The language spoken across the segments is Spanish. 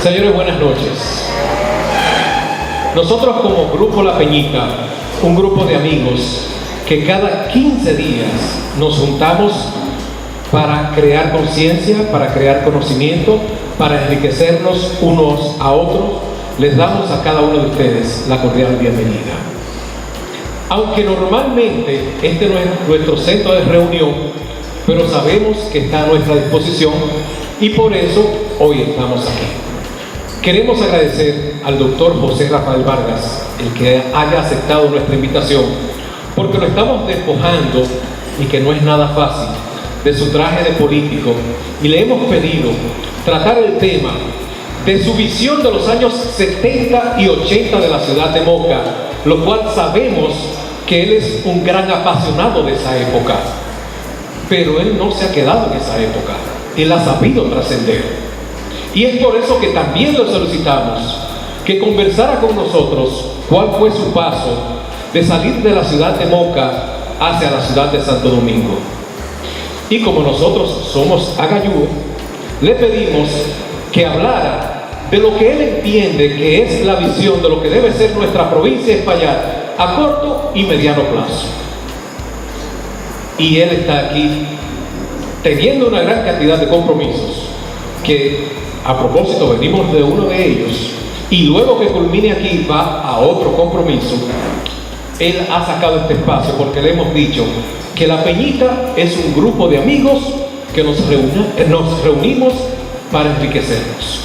Señores, buenas noches. Nosotros como Grupo La Peñita, un grupo de amigos que cada 15 días nos juntamos para crear conciencia, para crear conocimiento, para enriquecernos unos a otros, les damos a cada uno de ustedes la cordial bienvenida. Aunque normalmente este no es nuestro centro de reunión, pero sabemos que está a nuestra disposición y por eso hoy estamos aquí. Queremos agradecer al doctor José Rafael Vargas el que haya aceptado nuestra invitación, porque lo estamos despojando, y que no es nada fácil, de su traje de político, y le hemos pedido tratar el tema de su visión de los años 70 y 80 de la ciudad de Moca, lo cual sabemos que él es un gran apasionado de esa época, pero él no se ha quedado en esa época, él ha sabido trascender. Y es por eso que también le solicitamos que conversara con nosotros cuál fue su paso de salir de la ciudad de Moca hacia la ciudad de Santo Domingo. Y como nosotros somos agalludos, le pedimos que hablara de lo que él entiende que es la visión de lo que debe ser nuestra provincia de Espaillat a corto y mediano plazo. Y él está aquí teniendo una gran cantidad de compromisos que, a propósito, venimos de uno de ellos, y luego que culmine aquí va a otro compromiso. Él ha sacado este espacio porque le hemos dicho que La Peñita es un grupo de amigos que nos reunimos para enriquecernos.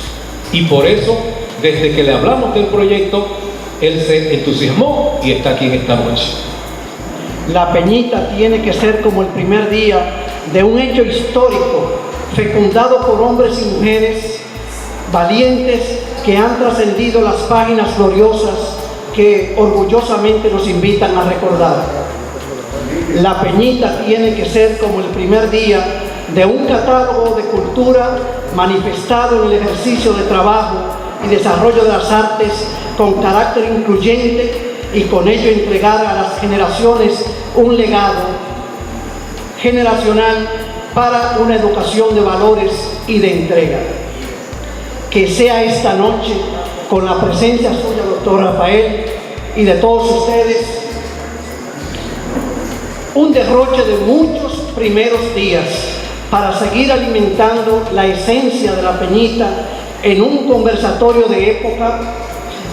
Y por eso, desde que le hablamos del proyecto, él se entusiasmó y está aquí en esta noche. La Peñita tiene que ser como el primer día de un hecho histórico, fecundado por hombres y mujeres valientes que han trascendido las páginas gloriosas que orgullosamente nos invitan a recordar. La Peñita tiene que ser como el primer día de un catálogo de cultura manifestado en el ejercicio de trabajo y desarrollo de las artes con carácter incluyente, y con ello entregar a las generaciones un legado generacional para una educación de valores y de entrega. Que sea esta noche, con la presencia suya, doctor Rafael, y de todos ustedes, un derroche de muchos primeros días para seguir alimentando la esencia de La Peñita en un conversatorio de época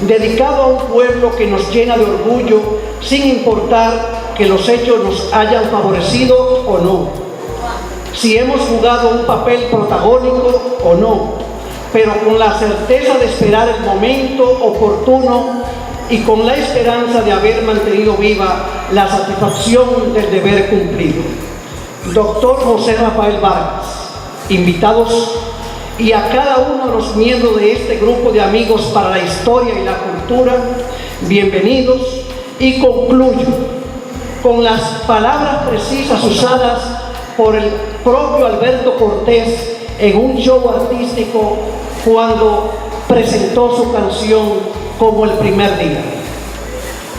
dedicado a un pueblo que nos llena de orgullo, sin importar que los hechos nos hayan favorecido o no, si hemos jugado un papel protagónico o no, pero con la certeza de esperar el momento oportuno y con la esperanza de haber mantenido viva la satisfacción del deber cumplido. Doctor José Rafael Vargas, invitados, y a cada uno de los miembros de este grupo de amigos para la historia y la cultura, bienvenidos, y concluyo con las palabras precisas usadas por el propio Alberto Cortés en un show artístico cuando presentó su canción como el primer día.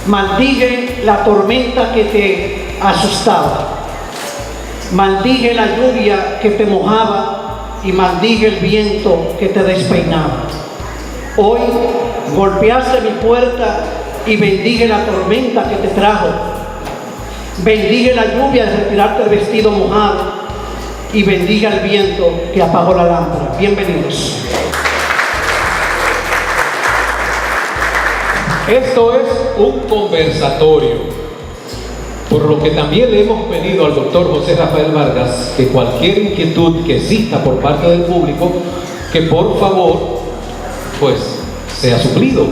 Maldije la tormenta que te asustaba, maldije la lluvia que te mojaba, y maldije el viento que te despeinaba. Hoy golpeaste mi puerta y bendije la tormenta que te trajo. Bendije la lluvia de retirarte el vestido mojado y bendije al viento que apagó la lámpara. Bienvenidos. Esto es un conversatorio, por lo que también le hemos pedido al doctor José Rafael Vargas que cualquier inquietud que exista por parte del público, que por favor, pues, sea suplido.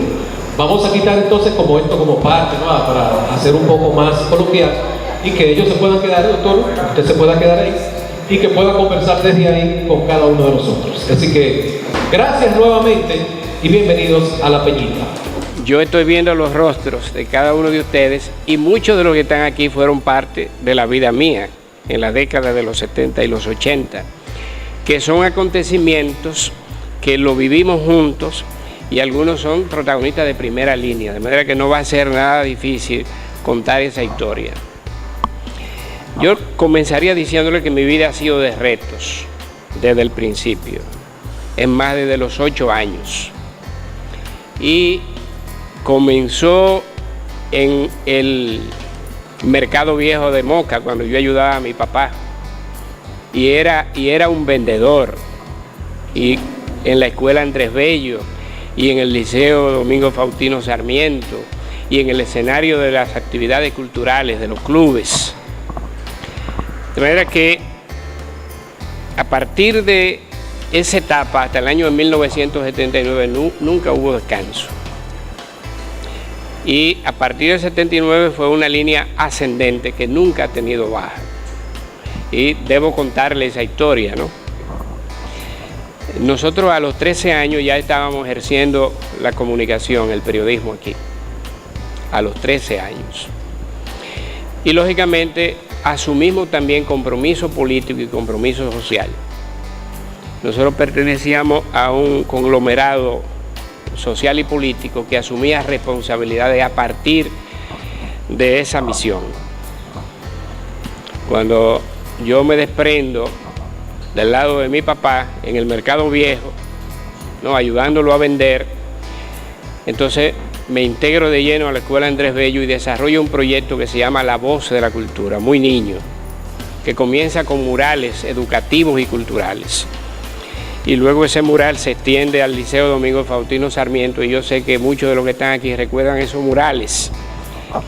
Vamos a quitar entonces como esto como parte, ¿no?, para hacer un poco más coloquial, y que ellos se puedan quedar, doctor, usted se pueda quedar ahí, y que pueda conversar desde ahí con cada uno de nosotros. Así que, gracias nuevamente y bienvenidos a La Peñita. Yo estoy viendo los rostros de cada uno de ustedes, y muchos de los que están aquí fueron parte de la vida mía en la década de los 70 y los 80, que son acontecimientos que lo vivimos juntos, y algunos son protagonistas de primera línea, de manera que no va a ser nada difícil contar esa historia. Yo comenzaría diciéndole que mi vida ha sido de retos desde el principio. en más de los 8 años. Y comenzó en el Mercado Viejo de Moca, cuando yo ayudaba a mi papá. Y era un vendedor. Y en la escuela Andrés Bello, y en el Liceo Domingo Faustino Sarmiento, y en el escenario de las actividades culturales, de los clubes. De manera que a partir de esa etapa, hasta el año de 1979, nunca hubo descanso. Y a partir del 79 fue una línea ascendente que nunca ha tenido baja. Y debo contarle esa historia, ¿no? Nosotros a los 13 años ya estábamos ejerciendo la comunicación, el periodismo aquí, a los 13 años. Y lógicamente asumimos también compromiso político y compromiso social. Nosotros pertenecíamos a un conglomerado social y político que asumía responsabilidades a partir de esa misión. Cuando yo me desprendo del lado de mi papá en el Mercado Viejo, ¿no?, ayudándolo a vender, entonces me integro de lleno a la Escuela Andrés Bello y desarrollo un proyecto que se llama La Voz de la Cultura, muy niño, que comienza con murales educativos y culturales. Y luego ese mural se extiende al Liceo Domingo Faustino Sarmiento, y yo sé que muchos de los que están aquí recuerdan esos murales,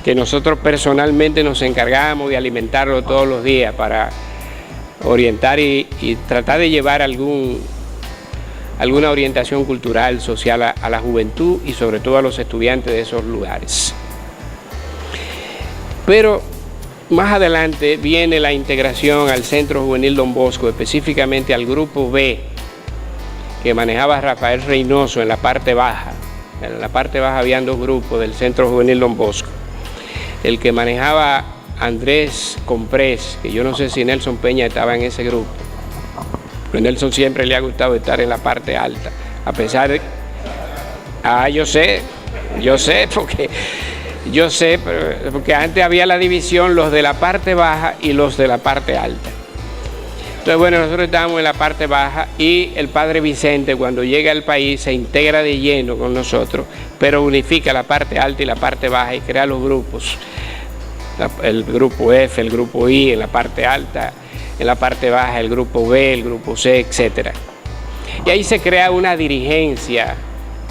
que nosotros personalmente nos encargábamos de alimentarlo todos los días para orientar y tratar de llevar alguna orientación cultural, social a la juventud y sobre todo a los estudiantes de esos lugares. Pero más adelante viene la integración al Centro Juvenil Don Bosco, específicamente al Grupo B, que manejaba Rafael Reynoso en la parte baja. En la parte baja habían 2 grupos del Centro Juvenil Don Bosco. El que manejaba Andrés Comprés, que yo no sé si Nelson Peña estaba en ese grupo, pero a Nelson siempre le ha gustado estar en la parte alta, a pesar de... yo sé, porque antes había la división, los de la parte baja y los de la parte alta. Entonces, bueno, nosotros estábamos en la parte baja y el padre Vicente, cuando llega al país, se integra de lleno con nosotros, pero unifica la parte alta y la parte baja y crea los grupos. El grupo F, el grupo I en la parte alta, en la parte baja el grupo B, el grupo C, etc. Y ahí se crea una dirigencia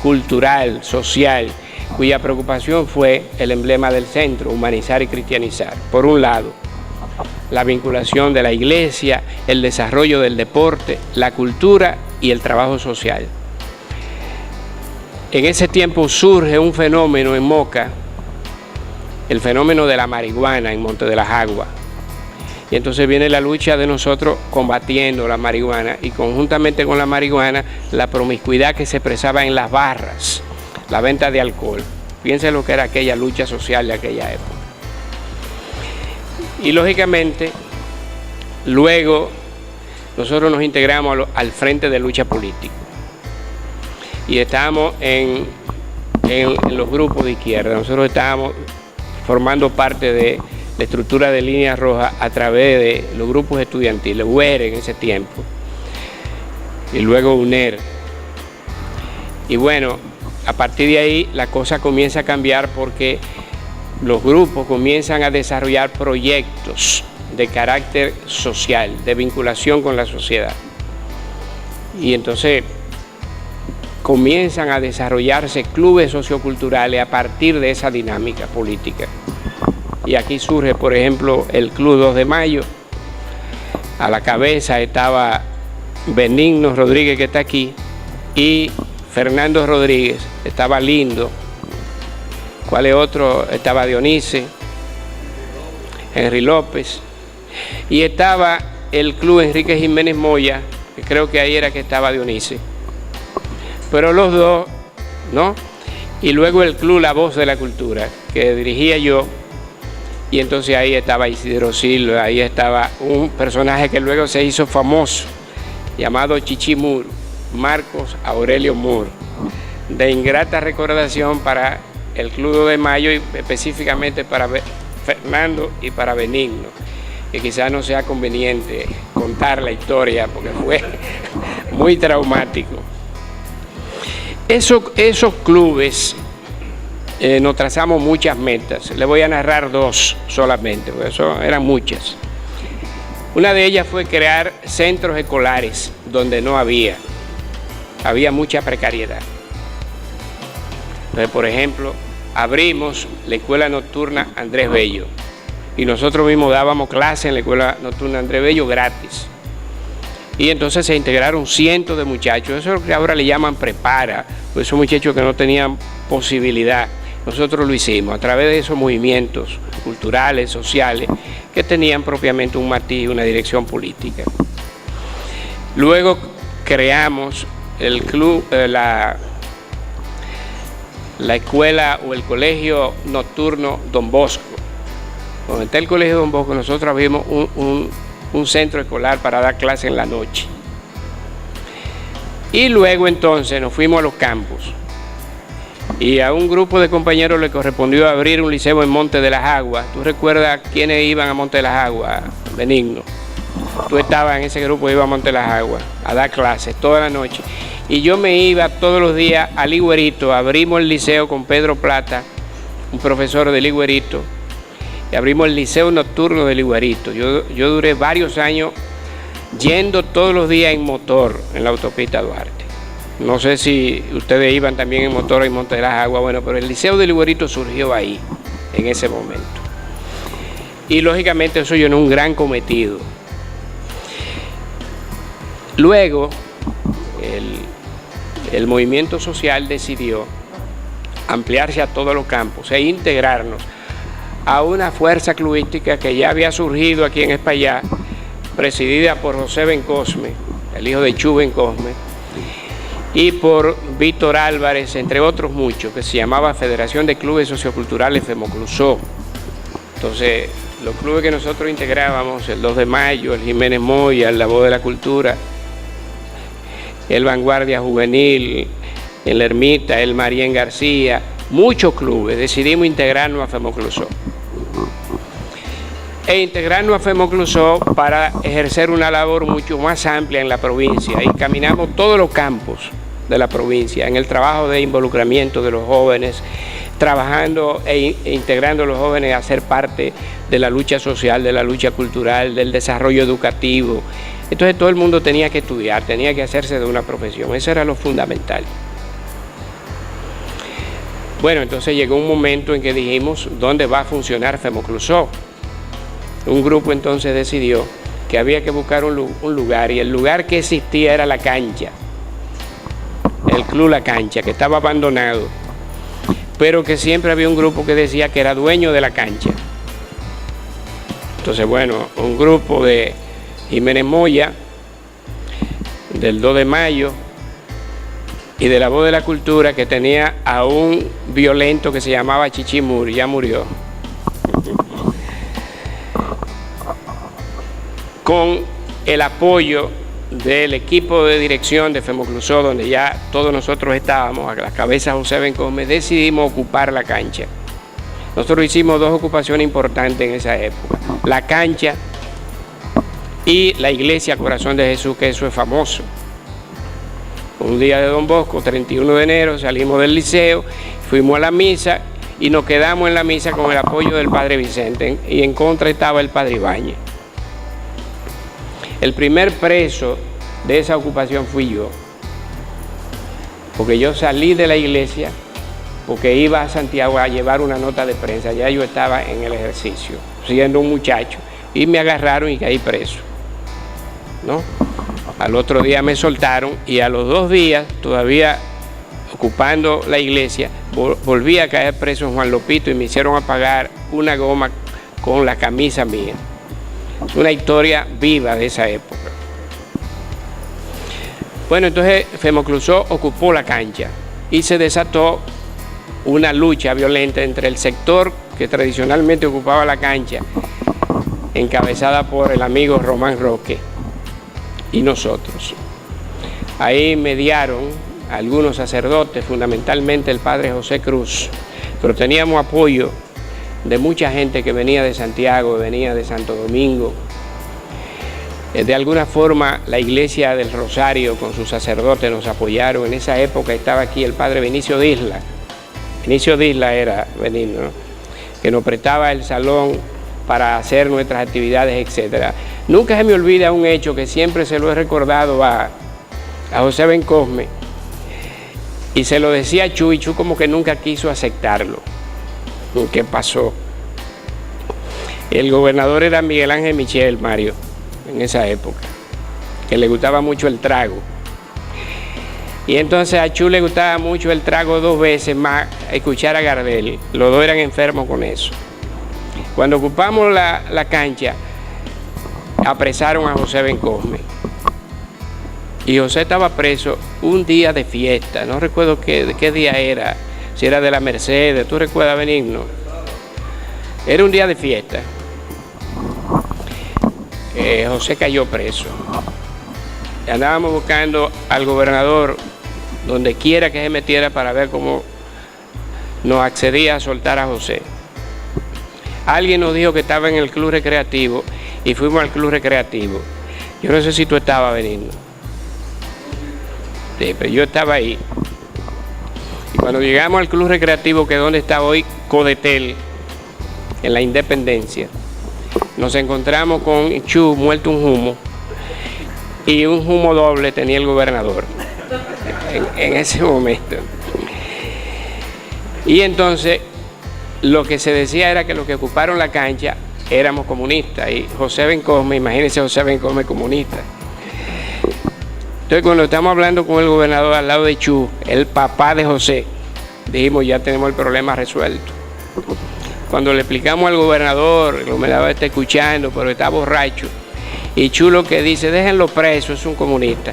cultural, social, cuya preocupación fue el emblema del centro, humanizar y cristianizar. Por un lado, la vinculación de la iglesia, el desarrollo del deporte, la cultura y el trabajo social. En ese tiempo surge un fenómeno en Moca, el fenómeno de la marihuana en Monte de las Aguas. Y entonces viene la lucha de nosotros combatiendo la marihuana y conjuntamente con la marihuana la promiscuidad que se expresaba en las barras, la venta de alcohol. Piensen lo que era aquella lucha social de aquella época. Y lógicamente, luego nosotros nos integramos al Frente de Lucha Política. Y estábamos en los grupos de izquierda. Nosotros estábamos formando parte de la estructura de Línea Roja a través de los grupos estudiantiles, UER en ese tiempo, y luego UNER. Y bueno, a partir de ahí la cosa comienza a cambiar porque los grupos comienzan a desarrollar proyectos de carácter social, de vinculación con la sociedad. Y entonces comienzan a desarrollarse clubes socioculturales a partir de esa dinámica política. Y aquí surge, por ejemplo, el Club 2 de Mayo. A la cabeza estaba Benigno Rodríguez, que está aquí, y Fernando Rodríguez, estaba Lindo. ¿Cuál es otro? Estaba Dionise, Henry López. Y estaba el Club Enrique Jiménez Moya, que creo que ahí era que estaba Dionise. Pero los dos, ¿no? Y luego el Club La Voz de la Cultura, que dirigía yo. Y entonces ahí estaba Isidro Silva, ahí estaba un personaje que luego se hizo famoso, llamado Chichi Mur, Marcos Aurelio Mur, de ingrata recordación para el Club de Mayo y específicamente para Fernando y para Benigno, que quizás no sea conveniente contar la historia porque fue muy traumático. Esos clubes nos trazamos muchas metas. Le voy a narrar dos solamente, porque eso eran muchas. Una de ellas fue crear centros escolares donde no había mucha precariedad. Entonces, por ejemplo, abrimos la escuela nocturna Andrés Bello y nosotros mismos dábamos clases en la escuela nocturna Andrés Bello gratis. Y entonces se integraron cientos de muchachos, eso es lo que ahora le llaman prepara, pues esos muchachos que no tenían posibilidad. Nosotros lo hicimos a través de esos movimientos culturales, sociales, que tenían propiamente un matiz, una dirección política. Luego creamos el club, la escuela o el colegio nocturno Don Bosco. Donde está el colegio Don Bosco, nosotros abrimos un centro escolar para dar clases en la noche. Y luego entonces nos fuimos a los campos. Y a un grupo de compañeros le correspondió abrir un liceo en Monte de las Aguas. ¿Tú recuerdas quiénes iban a Monte de las Aguas, Benigno? Tú estabas en ese grupo, iba a Monte de las Aguas a dar clases toda la noche. Y yo me iba todos los días a Ligüerito. Abrimos el liceo con Pedro Plata, un profesor de Ligüerito. Y abrimos el liceo nocturno de Ligüerito. Yo duré varios años yendo todos los días en motor en la autopista Duarte. No sé si ustedes iban también en motor en Monte de las Aguas, bueno, pero el liceo de Ligüerito surgió ahí, en ese momento. Y lógicamente eso llenó un gran cometido. Luego, el movimiento social decidió ampliarse a todos los campos e integrarnos a una fuerza clubística que ya había surgido aquí en Espaillá, presidida por José Bencosme, el hijo de Chu Bencosme, y por Víctor Álvarez, entre otros muchos, que se llamaba Federación de Clubes Socioculturales Femoclusó. Entonces, los clubes que nosotros integrábamos, el 2 de Mayo, el Jiménez Moya, el La Voz de la Cultura, el Vanguardia Juvenil, el Ermita, el Marién García, muchos clubes, decidimos integrarnos a Femoclusó. E integrarnos a Femoclusó para ejercer una labor mucho más amplia en la provincia. Y caminamos todos los campos de la provincia en el trabajo de involucramiento de los jóvenes, trabajando e integrando a los jóvenes a ser parte de la lucha social, de la lucha cultural, del desarrollo educativo. Entonces todo el mundo tenía que estudiar, tenía que hacerse de una profesión, eso era lo fundamental. Bueno, entonces llegó un momento en que dijimos, ¿dónde va a funcionar Femoclusó? Un grupo entonces decidió que había que buscar un lugar, y el lugar que existía era la cancha, el Club La Cancha, que estaba abandonado, pero que siempre había un grupo que decía que era dueño de la cancha. Entonces, bueno, un grupo de Jiménez Moya, del 2 de Mayo y de La Voz de la Cultura, que tenía a un violento que se llamaba Chichimuri, ya murió, con el apoyo del equipo de dirección de Femoclusó, donde ya todos nosotros estábamos, a la cabeza José Bencosme, decidimos ocupar la cancha. Nosotros hicimos dos ocupaciones importantes en esa época, la cancha y la iglesia Corazón de Jesús, que eso es famoso. Un día de Don Bosco, 31 de enero, salimos del liceo, fuimos a la misa y nos quedamos en la misa con el apoyo del padre Vicente, y en contra estaba el padre Ibáñez. El primer preso de esa ocupación fui yo, porque yo salí de la iglesia porque iba a Santiago a llevar una nota de prensa. Ya yo estaba en el ejercicio, siendo un muchacho, y me agarraron y caí preso, ¿no? Al otro día me soltaron, y a los 2 días, todavía ocupando la iglesia, volví a caer preso en Juan Lopito y me hicieron apagar una goma con la camisa mía. Es una historia viva de esa época. Bueno, entonces Femoclusó ocupó la cancha y se desató una lucha violenta entre el sector que tradicionalmente ocupaba la cancha, encabezada por el amigo Román Roque, y nosotros. Ahí mediaron algunos sacerdotes, fundamentalmente el padre José Cruz, pero teníamos apoyo de mucha gente que venía de Santiago, venía de Santo Domingo, De alguna forma la iglesia del Rosario con sus sacerdotes nos apoyaron. En esa época estaba aquí el padre Benicio Disla. Benicio Disla era Benigno, ¿no? Que nos prestaba el salón para hacer nuestras actividades, etc. Nunca se me olvida un hecho que siempre se lo he recordado a José Bencosme, y se lo decía a Chu, y Chu como que nunca quiso aceptarlo. ¿Qué pasó? El gobernador era Miguel Ángel Michel, Mario, en esa época, que le gustaba mucho el trago. Y entonces a Chu le gustaba mucho el trago 2 veces más escuchar a Gardel. Los dos eran enfermos con eso. Cuando ocupamos la cancha, apresaron a José Bencosme. Y José estaba preso un día de fiesta. No recuerdo qué día era, si era de la Mercedes. ¿Tú recuerdas, Benigno? Era un día de fiesta. José cayó preso. Andábamos buscando al gobernador donde quiera que se metiera para ver cómo nos accedía a soltar a José. Alguien nos dijo que estaba en el club recreativo y fuimos al club recreativo. Yo no sé si tú estabas, Benigno. Sí, pero yo estaba ahí. Y cuando llegamos al club recreativo, que es donde está hoy Codetel, en la Independencia, nos encontramos con Chu muerto un humo, y un humo doble tenía el gobernador en ese momento. Y entonces lo que se decía era que los que ocuparon la cancha éramos comunistas, y José Bencosme, imagínense José Bencosme comunista. Entonces cuando estamos hablando con el gobernador al lado de Chu, el papá de José, dijimos ya tenemos el problema resuelto. Cuando le explicamos al gobernador, el gobernador está escuchando, pero está borracho, y Chu lo que dice, déjenlo preso, es un comunista.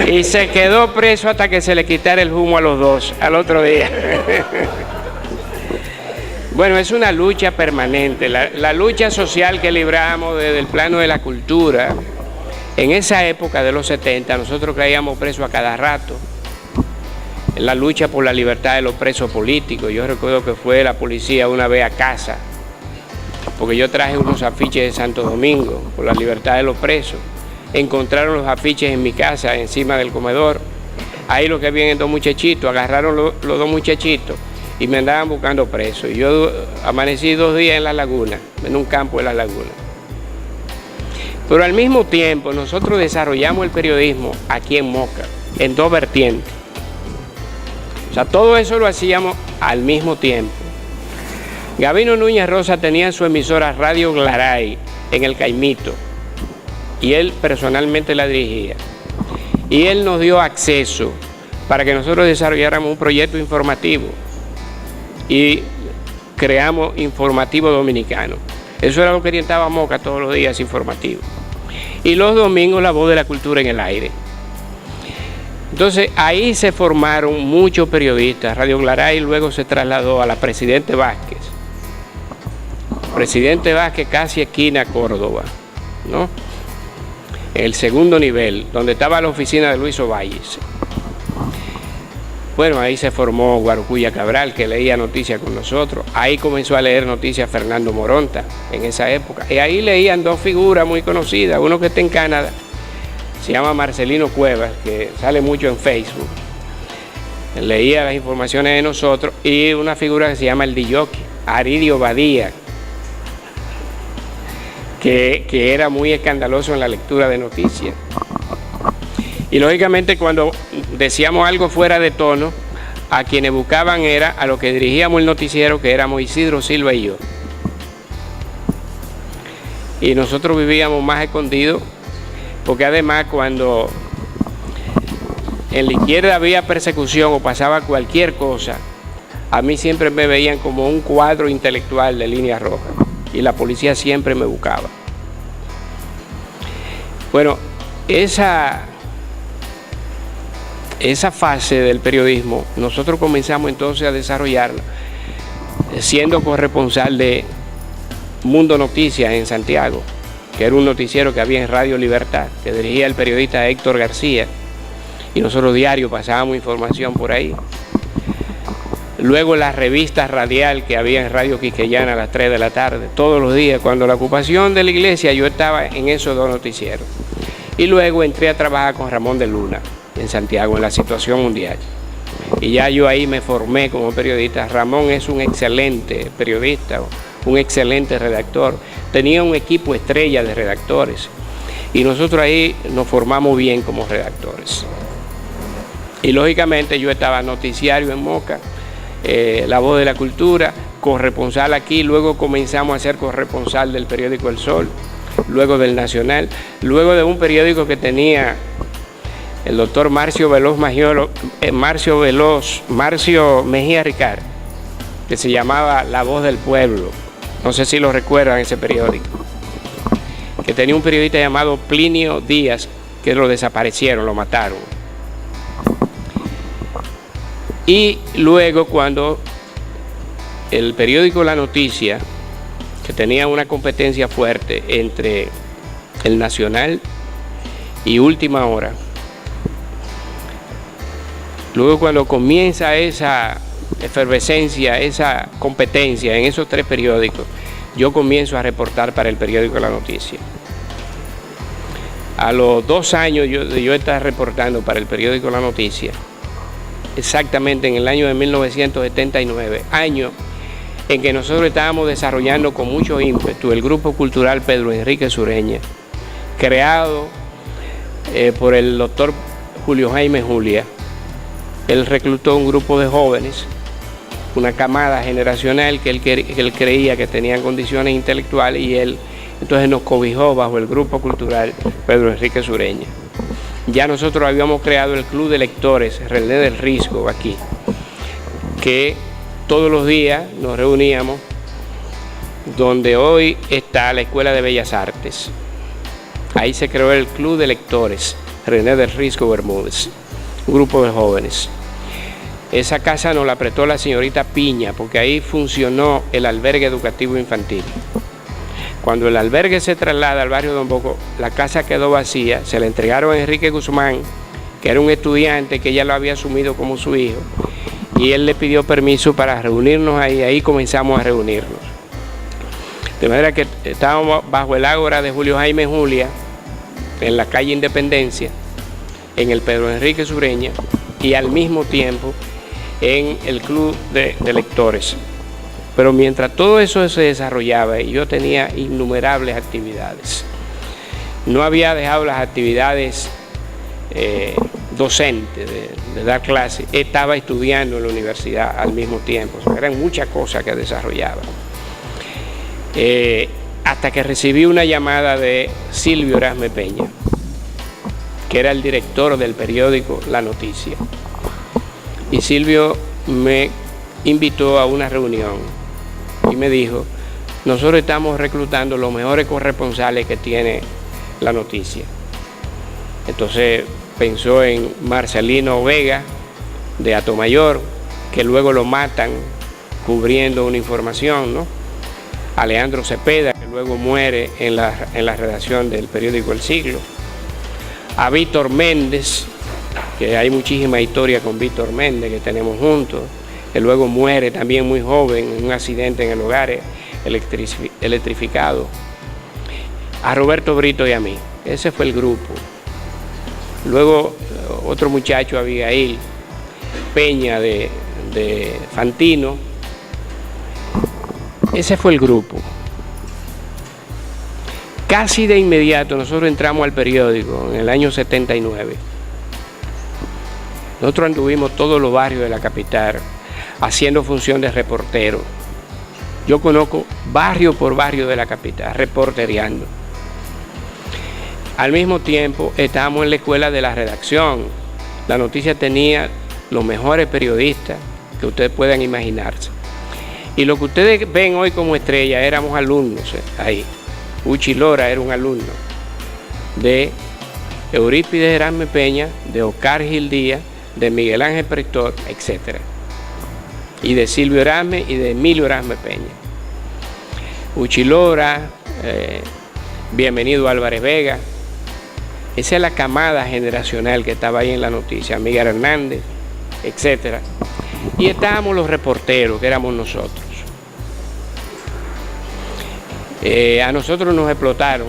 Y se quedó preso hasta que se le quitara el humo a los dos, al otro día. Bueno, es una lucha permanente, la lucha social que libramos desde el plano de la cultura. En esa época de los 70 nosotros caíamos presos a cada rato. En la lucha por la libertad de los presos políticos, yo recuerdo que fue la policía una vez a casa, porque yo traje unos afiches de Santo Domingo por la libertad de los presos. Encontraron los afiches en mi casa, encima del comedor. Ahí lo que vienen 2 muchachitos, agarraron los 2 muchachitos y me andaban buscando preso. Y yo amanecí 2 días en la laguna, en un campo de la laguna. Pero al mismo tiempo nosotros desarrollamos el periodismo aquí en Moca, en 2 vertientes. O sea, todo eso lo hacíamos al mismo tiempo. Gabino Núñez Rosa tenía su emisora Radio Glaray en el Caimito, y él personalmente la dirigía. Y él nos dio acceso para que nosotros desarrolláramos un proyecto informativo y creamos Informativo Dominicano. Eso era lo que orientaba Moca todos los días, informativo. Y los domingos La Voz de la Cultura en el Aire. Entonces ahí se formaron muchos periodistas. Radio Glaray luego se trasladó a la Presidente Vázquez. Presidente Vázquez, casi esquina Córdoba, ¿no? El segundo nivel, donde estaba la oficina de Luis Ovalles. Bueno, ahí se formó Guarocuya Cabral, que leía noticias con nosotros. Ahí comenzó a leer noticias Fernando Moronta, en esa época. Y ahí leían 2 figuras muy conocidas. Uno que está en Canadá, se llama Marcelino Cuevas, que sale mucho en Facebook. Leía las informaciones de nosotros. Y una figura que se llama el Dilloqui, Aridio Badía, que era muy escandaloso en la lectura de noticias. Y lógicamente cuando decíamos algo fuera de tono, a quienes buscaban era a los que dirigíamos el noticiero, que éramos Isidro Silva y yo. Y nosotros vivíamos más escondidos, porque además cuando en la izquierda había persecución o pasaba cualquier cosa, a mí siempre me veían como un cuadro intelectual de línea roja. Y la policía siempre me buscaba. Bueno, esa fase del periodismo, nosotros comenzamos entonces a desarrollarla, siendo corresponsal de Mundo Noticias en Santiago, que era un noticiero que había en Radio Libertad, que dirigía el periodista Héctor García, y nosotros diario pasábamos información por ahí. luego la revista radial que había en Radio Quisqueyana a las 3 de la tarde, todos los días. Cuando la ocupación de la iglesia, yo estaba en esos dos noticieros. Y luego entré a trabajar con Ramón de Luna en Santiago, en La Situación Mundial. Y ya yo ahí me formé como periodista. Ramón es un excelente periodista, un excelente redactor. Tenía un equipo estrella de redactores. Y nosotros ahí nos formamos bien como redactores. Y lógicamente yo estaba noticiario en Moca, La Voz de la Cultura, corresponsal aquí, luego comenzamos a ser corresponsal del periódico El Sol, luego del Nacional, luego de un periódico que tenía el doctor Marcio Mejía Ricard, que se llamaba La Voz del Pueblo. No sé si lo recuerdan, ese periódico, que tenía un periodista llamado Plinio Díaz, que lo desaparecieron, lo mataron. Y luego, cuando el periódico La Noticia, que tenía una competencia fuerte entre el Nacional y Última Hora, luego cuando comienza esa efervescencia, esa competencia en esos tres periódicos, yo comienzo a reportar para el periódico La Noticia. A los 2 años yo estaba reportando para el periódico La Noticia, exactamente en el año de 1979, año en que nosotros estábamos desarrollando con mucho ímpetu el Grupo Cultural Pedro Enrique Sureña, creado por el doctor Julio Jaime Julia. Él reclutó un grupo de jóvenes, una camada generacional que él creía que tenían condiciones intelectuales, y él entonces nos cobijó bajo el Grupo Cultural Pedro Enrique Sureña. Ya nosotros habíamos creado el Club de Lectores René del Risco aquí, que todos los días nos reuníamos donde hoy está la Escuela de Bellas Artes. Ahí se creó el Club de Lectores René del Risco Bermúdez, un grupo de jóvenes. Esa casa nos la prestó la señorita Piña, porque ahí funcionó el albergue educativo infantil. Cuando el albergue se traslada al barrio Don Bosco, la casa quedó vacía, se la entregaron a Enrique Guzmán, que era un estudiante que ella lo había asumido como su hijo, y él le pidió permiso para reunirnos ahí comenzamos a reunirnos. De manera que estábamos bajo el ágora de Julio Jaime Julia, en la calle Independencia, en el Pedro Enrique Sureña, y al mismo tiempo en el Club de Lectores. Pero mientras todo eso se desarrollaba, yo tenía innumerables actividades. No había dejado las actividades docentes de dar clases, estaba estudiando en la universidad al mismo tiempo. O sea, eran muchas cosas que desarrollaba. Hasta que recibí una llamada de Silvio Erasme Peña, que era el director del periódico La Noticia. Y Silvio me invitó a una reunión y me dijo: nosotros estamos reclutando los mejores corresponsales que tiene La Noticia. Entonces pensó en Marcelino Vega de Atomayor, que luego lo matan cubriendo una información, ¿no? A Leandro Cepeda, que luego muere en la redacción del periódico El Siglo. A Víctor Méndez, que hay muchísima historia con Víctor Méndez que tenemos juntos, que luego muere también muy joven en un accidente en el hogar electrificado. A Roberto Brito y a mí. Ese fue el grupo. Luego otro muchacho, Abigail Peña de Fantino. Ese fue el grupo. Casi de inmediato nosotros entramos al periódico en el año 79. Nosotros anduvimos todos los barrios de la capital haciendo función de reportero. Yo conozco barrio por barrio de la capital, reportereando. Al mismo tiempo estábamos en la escuela de la redacción. La Noticia tenía los mejores periodistas que ustedes puedan imaginarse. Y lo que ustedes ven hoy como estrella, éramos alumnos ahí. Uchi Lora era un alumno de Eurípides Erasme Peña, de Oscar Gil Díaz, de Miguel Ángel Prestor, etc. Y de Silvio Erasme y de Emilio Erasme Peña. Uchi Lora, Bienvenido Álvarez Vega. Esa es la camada generacional que estaba ahí en La Noticia. Miguel Hernández, etc. y estábamos los reporteros, que éramos nosotros. A nosotros nos explotaron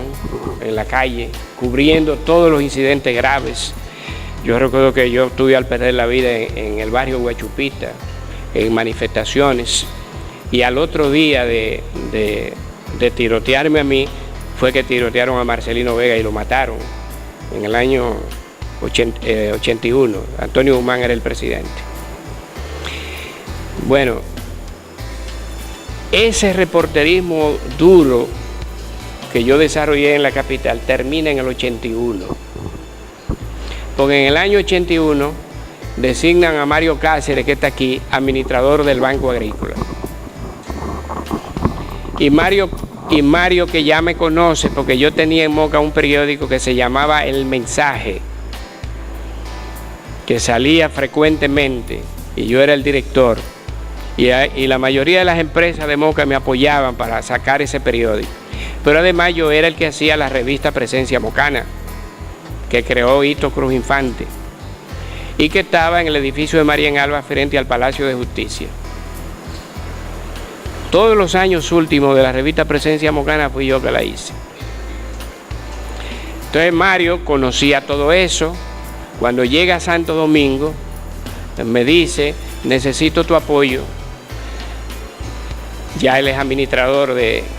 en la calle, cubriendo todos los incidentes graves. Yo recuerdo que yo estuve al perder la vida en el barrio Huachupita, en manifestaciones, y al otro día de tirotearme a mí, fue que tirotearon a Marcelino Vega y lo mataron en el año 81. Antonio Guzmán era el presidente. Bueno, ese reporterismo duro que yo desarrollé en la capital termina en el 81. Porque en el año 81 designan a Mario Cáceres, que está aquí, administrador del Banco Agrícola. Y Mario, que ya me conoce, porque yo tenía en Moca un periódico que se llamaba El Mensaje, que salía frecuentemente, y yo era el director. Y la mayoría de las empresas de Moca me apoyaban para sacar ese periódico. Pero además yo era el que hacía la revista Presencia Mocana, que creó Hito Cruz Infante, y que estaba en el edificio de María en Alba frente al Palacio de Justicia. Todos los años últimos de la revista Presencia Mocana fui yo que la hice. Entonces Mario conocía todo eso. Cuando llega a Santo Domingo, me dice: necesito tu apoyo. Ya él es administrador del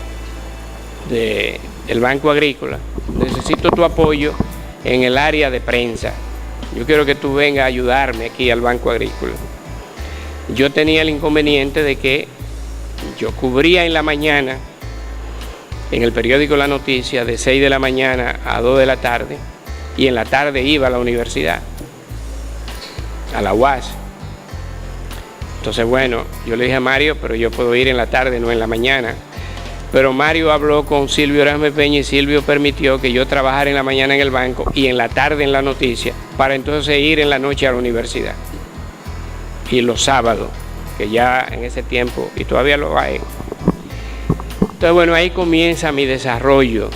Banco Agrícola. Necesito tu apoyo en el área de prensa. Yo quiero que tú vengas a ayudarme aquí al Banco Agrícola. Yo tenía el inconveniente de que yo cubría en la mañana en el periódico La Noticia de 6 de la mañana a 2 de la tarde, y en la tarde iba a la universidad, a la UAS. Entonces, bueno, yo le dije a Mario, pero yo puedo ir en la tarde, no en la mañana. Pero Mario habló con Silvio Erasme Peña y Silvio permitió que yo trabajara en la mañana en el banco y en la tarde en La Noticia, para entonces ir en la noche a la universidad. Y los sábados, que ya en ese tiempo, y todavía lo hay. Entonces, bueno, ahí comienza mi desarrollo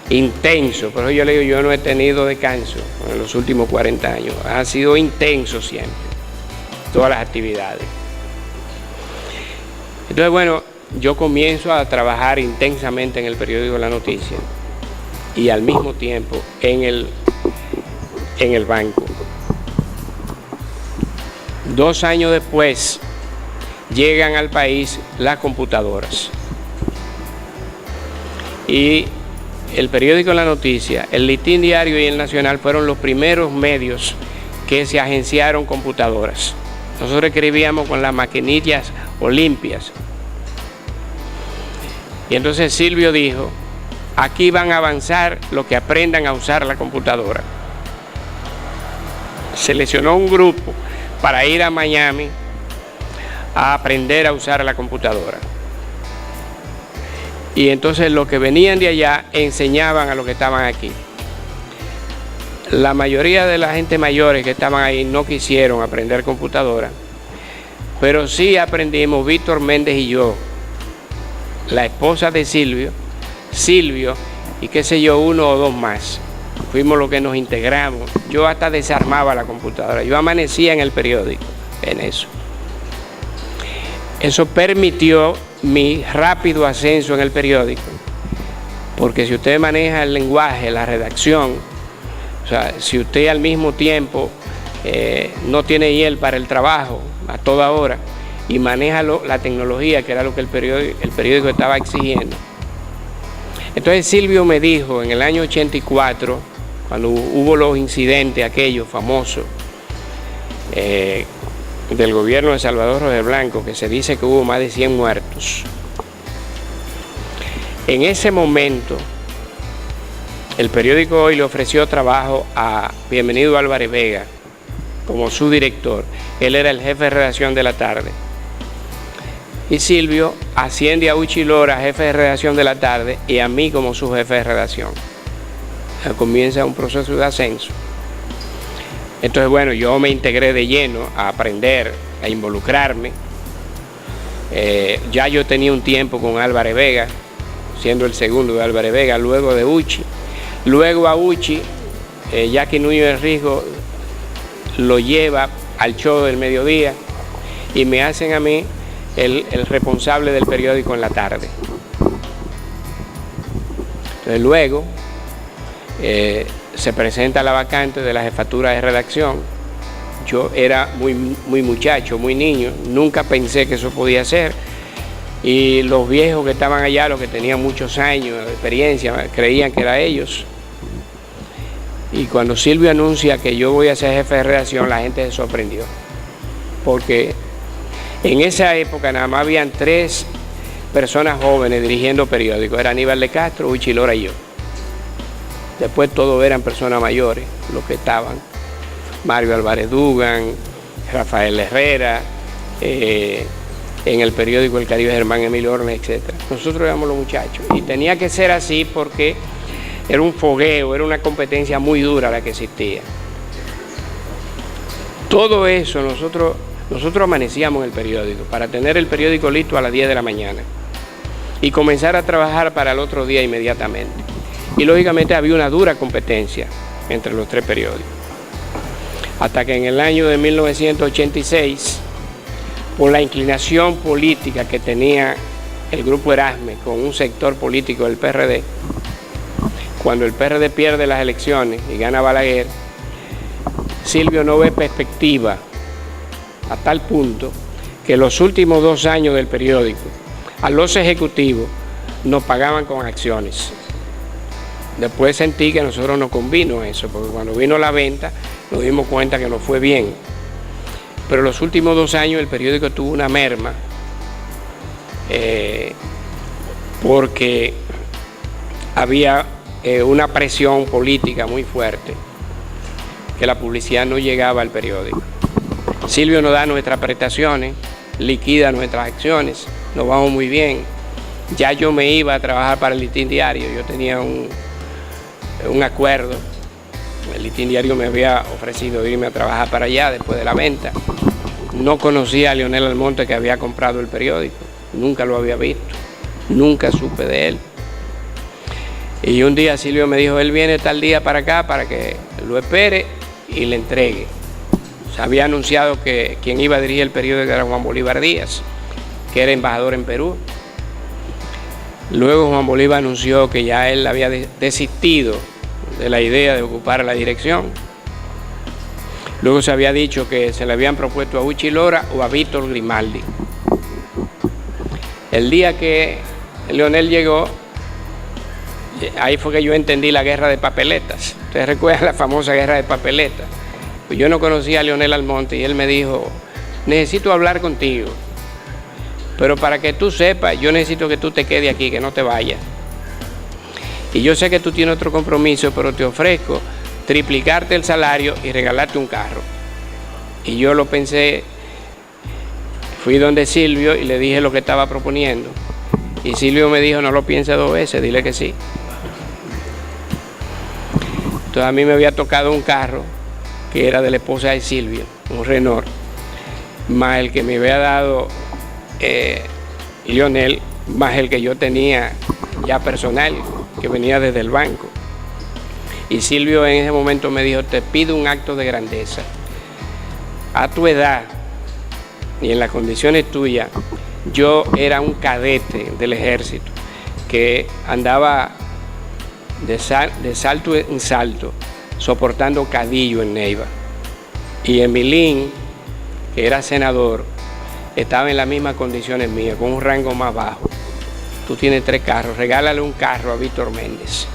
intenso. Por eso yo le digo, yo no he tenido descanso en los últimos 40 años. Ha sido intenso siempre, todas las actividades. Entonces, bueno, yo comienzo a trabajar intensamente en el periódico La Noticia y al mismo tiempo en el banco. 2 años después llegan al país las computadoras. Y el periódico La Noticia, el Listín Diario y el Nacional fueron los primeros medios que se agenciaron computadoras. Nosotros escribíamos con las maquinillas Olimpias. Y entonces Silvio dijo: aquí van a avanzar los que aprendan a usar la computadora. Seleccionó un grupo para ir a Miami a aprender a usar la computadora. Y entonces los que venían de allá enseñaban a los que estaban aquí. La mayoría de la gente mayores que estaban ahí no quisieron aprender computadora, pero sí aprendimos Víctor Méndez y yo, la esposa de Silvio, y qué sé yo, 1 o 2 más. Fuimos los que nos integramos. Yo hasta desarmaba la computadora. Yo amanecía en el periódico, en eso. Eso permitió mi rápido ascenso en el periódico, porque si usted maneja el lenguaje, la redacción, o sea, si usted al mismo tiempo no tiene hiel para el trabajo a toda hora y maneja la tecnología, que era lo que el periódico estaba exigiendo. Entonces Silvio me dijo en el año 84, cuando hubo los incidentes aquellos famosos del gobierno de Salvador Roger Blanco, que se dice que hubo más de 100 muertos. En ese momento, el periódico Hoy le ofreció trabajo a Bienvenido Álvarez Vega como su director. Él era el jefe de redacción de La Tarde. Y Silvio asciende a Uchi Lora, jefe de redacción de La Tarde, y a mí como su jefe de redacción. Comienza un proceso de ascenso. Entonces, bueno, yo me integré de lleno a aprender, a involucrarme. Ya yo tenía un tiempo con Álvarez Vega, siendo el segundo de Álvarez Vega, luego de Uchi. Luego a Uchi, Jackie Núñez del Riesgo lo lleva al show del mediodía y me hacen a mí el responsable del periódico en la tarde. Entonces luego se presenta la vacante de la jefatura de redacción. Yo era muy muchacho, muy niño, nunca pensé que eso podía ser. Y los viejos que estaban allá, los que tenían muchos años de experiencia, creían que era ellos. Y cuando Silvio anuncia que yo voy a ser jefe de redacción, la gente se sorprendió. Porque en esa época nada más habían 3 personas jóvenes dirigiendo periódicos. Era Aníbal de Castro, Huichi Lora y yo. Después todos eran personas mayores, los que estaban. Mario Álvarez Dugan, Rafael Herrera, en el periódico El Caribe Germán Emilio Ornes, etc. Nosotros éramos los muchachos. Y tenía que ser así porque era un fogueo, era una competencia muy dura la que existía. Todo eso nosotros amanecíamos en el periódico para tener el periódico listo a las 10 de la mañana y comenzar a trabajar para el otro día inmediatamente. Y lógicamente había una dura competencia entre los 3 periódicos. Hasta que en el año de 1986, por la inclinación política que tenía el grupo Erasme con un sector político del PRD, cuando el PRD pierde las elecciones y gana Balaguer, Silvio no ve perspectiva, a tal punto que los últimos 2 años del periódico, a los ejecutivos nos pagaban con acciones. Después sentí que a nosotros nos convino eso, porque cuando vino la venta nos dimos cuenta que nos fue bien. Pero los últimos 2 años el periódico tuvo una merma, porque había una presión política muy fuerte, que la publicidad no llegaba al periódico. Silvio nos da nuestras prestaciones, liquida nuestras acciones, nos vamos muy bien. Ya yo me iba a trabajar para el Listín Diario, yo tenía un acuerdo. El Listín Diario me había ofrecido irme a trabajar para allá después de la venta. No conocía a Leonel Almonte, que había comprado el periódico, nunca lo había visto, nunca supe de él. Y un día Silvio me dijo, él viene tal día para acá para que lo espere y le entregue. Se había anunciado que quien iba a dirigir el periódico era Juan Bolívar Díaz, que era embajador en Perú. Luego Juan Bolívar anunció que ya él había desistido de la idea de ocupar la dirección. Luego se había dicho que se le habían propuesto a Huichi Lora o a Víctor Grimaldi. El día que Leonel llegó, ahí fue que yo entendí la guerra de papeletas. Ustedes recuerdan la famosa guerra de papeletas. Pues yo no conocía a Leonel Almonte y él me dijo, necesito hablar contigo, pero para que tú sepas, yo necesito que tú te quedes aquí, que no te vayas. Y yo sé que tú tienes otro compromiso, pero te ofrezco triplicarte el salario y regalarte un carro. Y yo lo pensé, fui donde Silvio y le dije lo que estaba proponiendo. Y Silvio me dijo, no lo pienses 2 veces, dile que sí. Entonces a mí me había tocado un carro que era de la esposa de Silvio, un Renault, más el que me había dado Leonel, más el que yo tenía ya personal, que venía desde el banco. Y Silvio en ese momento me dijo, te pido un acto de grandeza. A tu edad y en las condiciones tuyas, yo era un cadete del ejército que andaba de salto en salto, soportando cadillo en Neiva. Y Emilín, que era senador, estaba en las mismas condiciones mías, con un rango más bajo. Tú tienes 3 carros, regálale un carro a Víctor Méndez.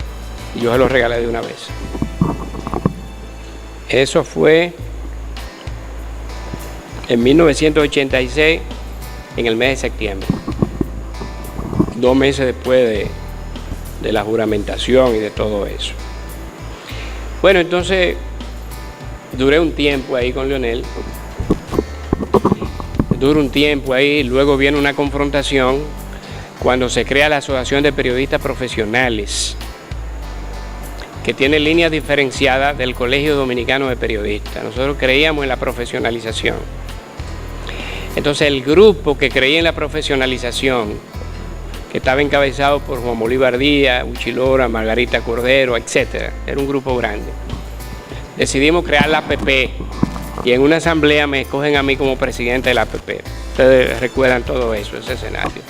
Y yo se lo regalé de una vez. Eso fue en 1986, en el mes de septiembre. 2 meses después de la juramentación y de todo eso. Bueno, entonces duré un tiempo ahí con Leonel. Duró un tiempo ahí, luego viene una confrontación cuando se crea la Asociación de Periodistas Profesionales, que tiene líneas diferenciadas del Colegio Dominicano de Periodistas. Nosotros creíamos en la profesionalización. Entonces el grupo que creía en la profesionalización, que estaba encabezado por Juan Bolívar Díaz, Huichi Lora, Margarita Cordero, etc. Era un grupo grande. Decidimos crear la APP, y en una asamblea me escogen a mí como presidente de la APP. Ustedes recuerdan todo eso, ese escenario.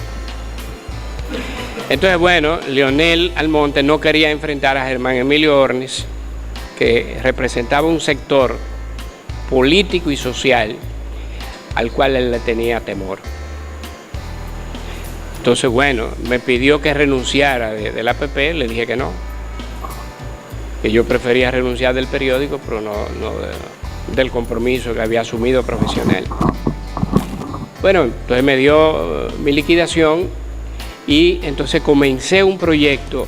Entonces, bueno, Leonel Almonte no quería enfrentar a Germán Emilio Ornes, que representaba un sector político y social al cual él le tenía temor. Entonces, bueno, me pidió que renunciara del APP, le dije que no, que yo prefería renunciar del periódico, pero no del compromiso que había asumido profesional. Bueno, entonces me dio mi liquidación y entonces comencé un proyecto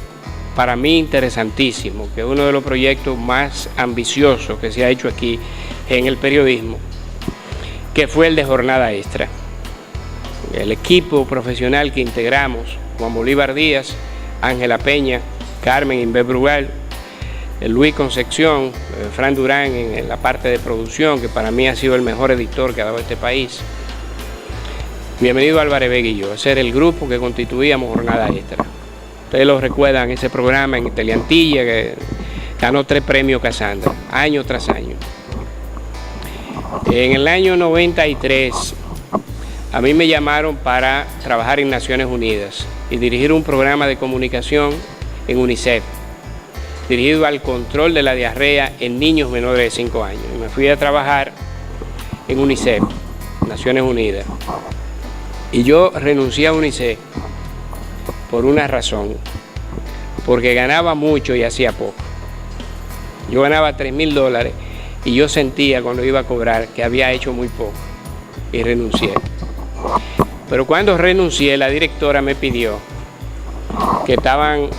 para mí interesantísimo, que es uno de los proyectos más ambiciosos que se ha hecho aquí en el periodismo, que fue el de jornada extra. El equipo profesional que integramos, Juan Bolívar Díaz, Ángela Peña, Carmen Inver Brugal, Luis Concepción, Fran Durán en la parte de producción, que para mí ha sido el mejor editor que ha dado este país. Bienvenido Álvarez Vega y yo. Ese era el grupo que constituíamos jornada extra. Ustedes lo recuerdan, ese programa en Teleantilla que ganó 3 premios Casandra, año tras año. En el año 93, a mí me llamaron para trabajar en Naciones Unidas y dirigir un programa de comunicación en UNICEF, dirigido al control de la diarrea en niños menores de 5 años. Y me fui a trabajar en UNICEF, Naciones Unidas. Y yo renuncié a UNICEF por una razón, porque ganaba mucho y hacía poco. Yo ganaba $3.000 y yo sentía cuando iba a cobrar que había hecho muy poco y renuncié. Pero cuando renuncié, la directora me pidió que estaban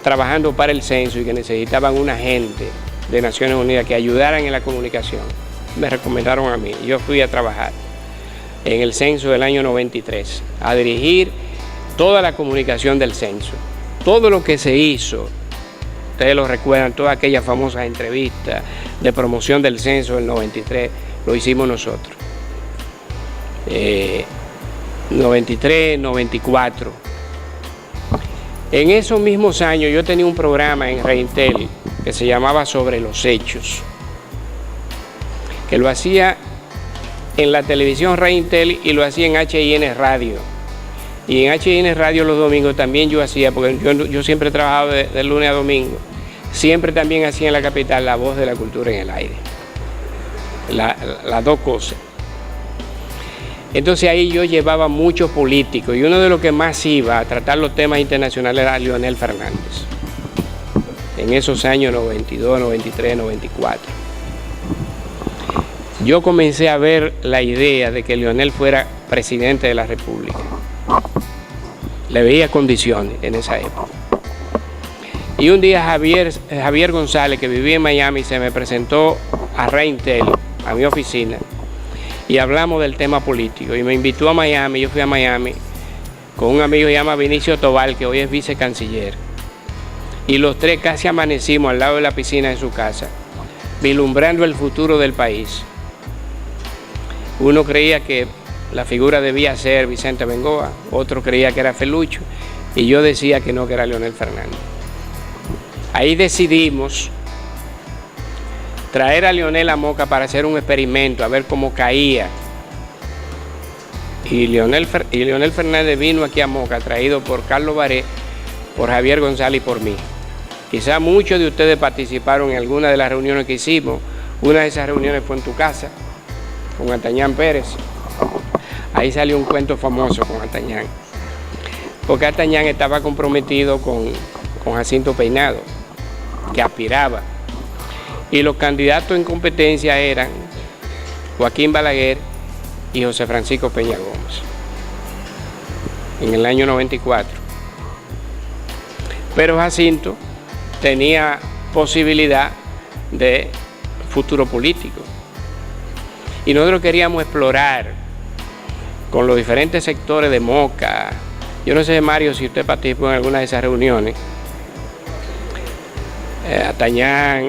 trabajando para el censo y que necesitaban una agente de Naciones Unidas que ayudaran en la comunicación. Me recomendaron a mí. Yo fui a trabajar en el censo del año 93, a dirigir toda la comunicación del censo. Todo lo que se hizo, ustedes lo recuerdan, todas aquellas famosas entrevistas de promoción del censo del 93, lo hicimos nosotros. 93, 94. En esos mismos años yo tenía un programa en Reintel que se llamaba Sobre los Hechos, que lo hacía en la televisión Reintel y lo hacía en HIN Radio. Y en HIN Radio los domingos también yo hacía, porque yo siempre he trabajado de lunes a domingo, siempre también hacía en la capital La Voz de la Cultura en el Aire. Las dos cosas. Entonces ahí yo llevaba muchos políticos y uno de los que más iba a tratar los temas internacionales era Leonel Fernández. En esos años 92, 93, 94. Yo comencé a ver la idea de que Leonel fuera presidente de la República. Le veía condiciones en esa época. Y un día Javier González, que vivía en Miami, se me presentó a Reintel, a mi oficina, y hablamos del tema político. Y me invitó a Miami, yo fui a Miami con un amigo que se llama Vinicio Tobal, que hoy es vicecanciller. Y los tres casi amanecimos al lado de la piscina de su casa, vislumbrando el futuro del país. Uno creía que la figura debía ser Vicente Bengoa, otro creía que era Felucho, y yo decía que no, que era Leonel Fernández. Ahí decidimos traer a Leonel a Moca para hacer un experimento, a ver cómo caía. Y Leonel Fernández vino aquí a Moca, traído por Carlos Baré, por Javier González y por mí. Quizá muchos de ustedes participaron en alguna de las reuniones que hicimos. Una de esas reuniones fue en tu casa, con Atañán Pérez. Ahí salió un cuento famoso con Atañán, porque Atañán estaba comprometido con Jacinto Peinado, que aspiraba. Y los candidatos en competencia eran Joaquín Balaguer y José Francisco Peña Gómez, en el año 94. Pero Jacinto tenía posibilidad de futuro político. Y nosotros queríamos explorar con los diferentes sectores de Moca. Yo no sé, Mario, si usted participó en alguna de esas reuniones. Atañán,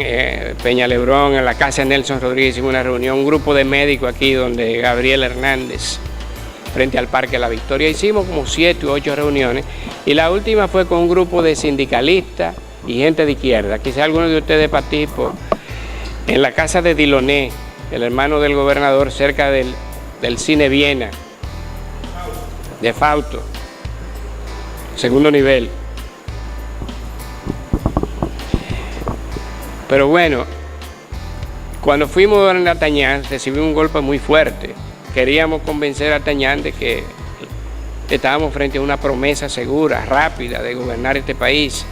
Peña Lebrón, en la casa de Nelson Rodríguez hicimos una reunión, un grupo de médicos aquí donde Gabriel Hernández, frente al Parque La Victoria. Hicimos como 7 u 8 reuniones y la última fue con un grupo de sindicalistas y gente de izquierda. Quizá alguno de ustedes participó. en la casa de Diloné, el hermano del gobernador, cerca del Cine Viena, de Fausto, segundo nivel. Pero bueno, cuando fuimos a Tañán, recibimos un golpe muy fuerte. Queríamos convencer a Tañán de que estábamos frente a una promesa segura, rápida, de gobernar este país.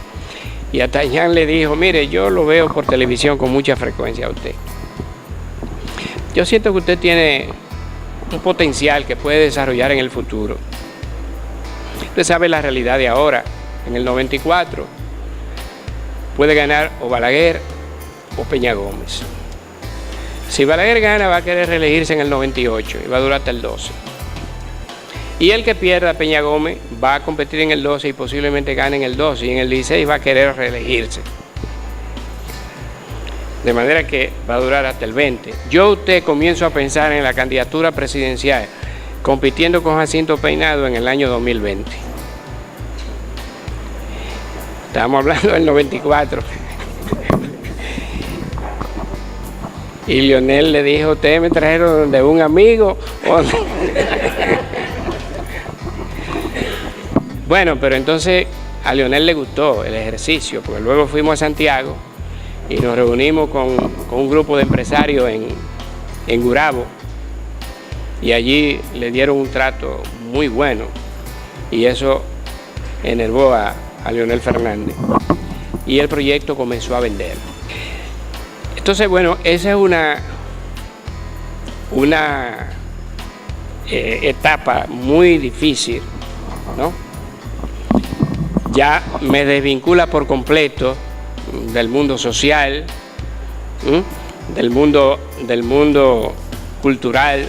Y a Tañán le dijo, mire, yo lo veo por televisión con mucha frecuencia a usted. Yo siento que usted tiene un potencial que puede desarrollar en el futuro. Usted sabe la realidad de ahora. En el 94 puede ganar o Balaguer o Peña Gómez. Si Balaguer gana, va a querer reelegirse en el 98 y va a durar hasta el 12. Y el que pierda, Peña Gómez, va a competir en el 12 y posiblemente gane en el 12, y en el 16 va a querer reelegirse. De manera que va a durar hasta el 20. Yo usted comienzo a pensar en la candidatura presidencial compitiendo con Jacinto Peinado en el año 2020. Estamos hablando del 94. Y Leonel le dijo, ustedes me trajeron de un amigo. Bueno, pero entonces a Leonel le gustó el ejercicio, porque luego fuimos a Santiago y nos reunimos con un grupo de empresarios en Gurabo, y allí le dieron un trato muy bueno, y eso enervó a Leonel Fernández, y el proyecto comenzó a vender. Entonces, bueno, esa es una etapa muy difícil, ¿no? Ya me desvincula por completo del mundo social, del mundo cultural,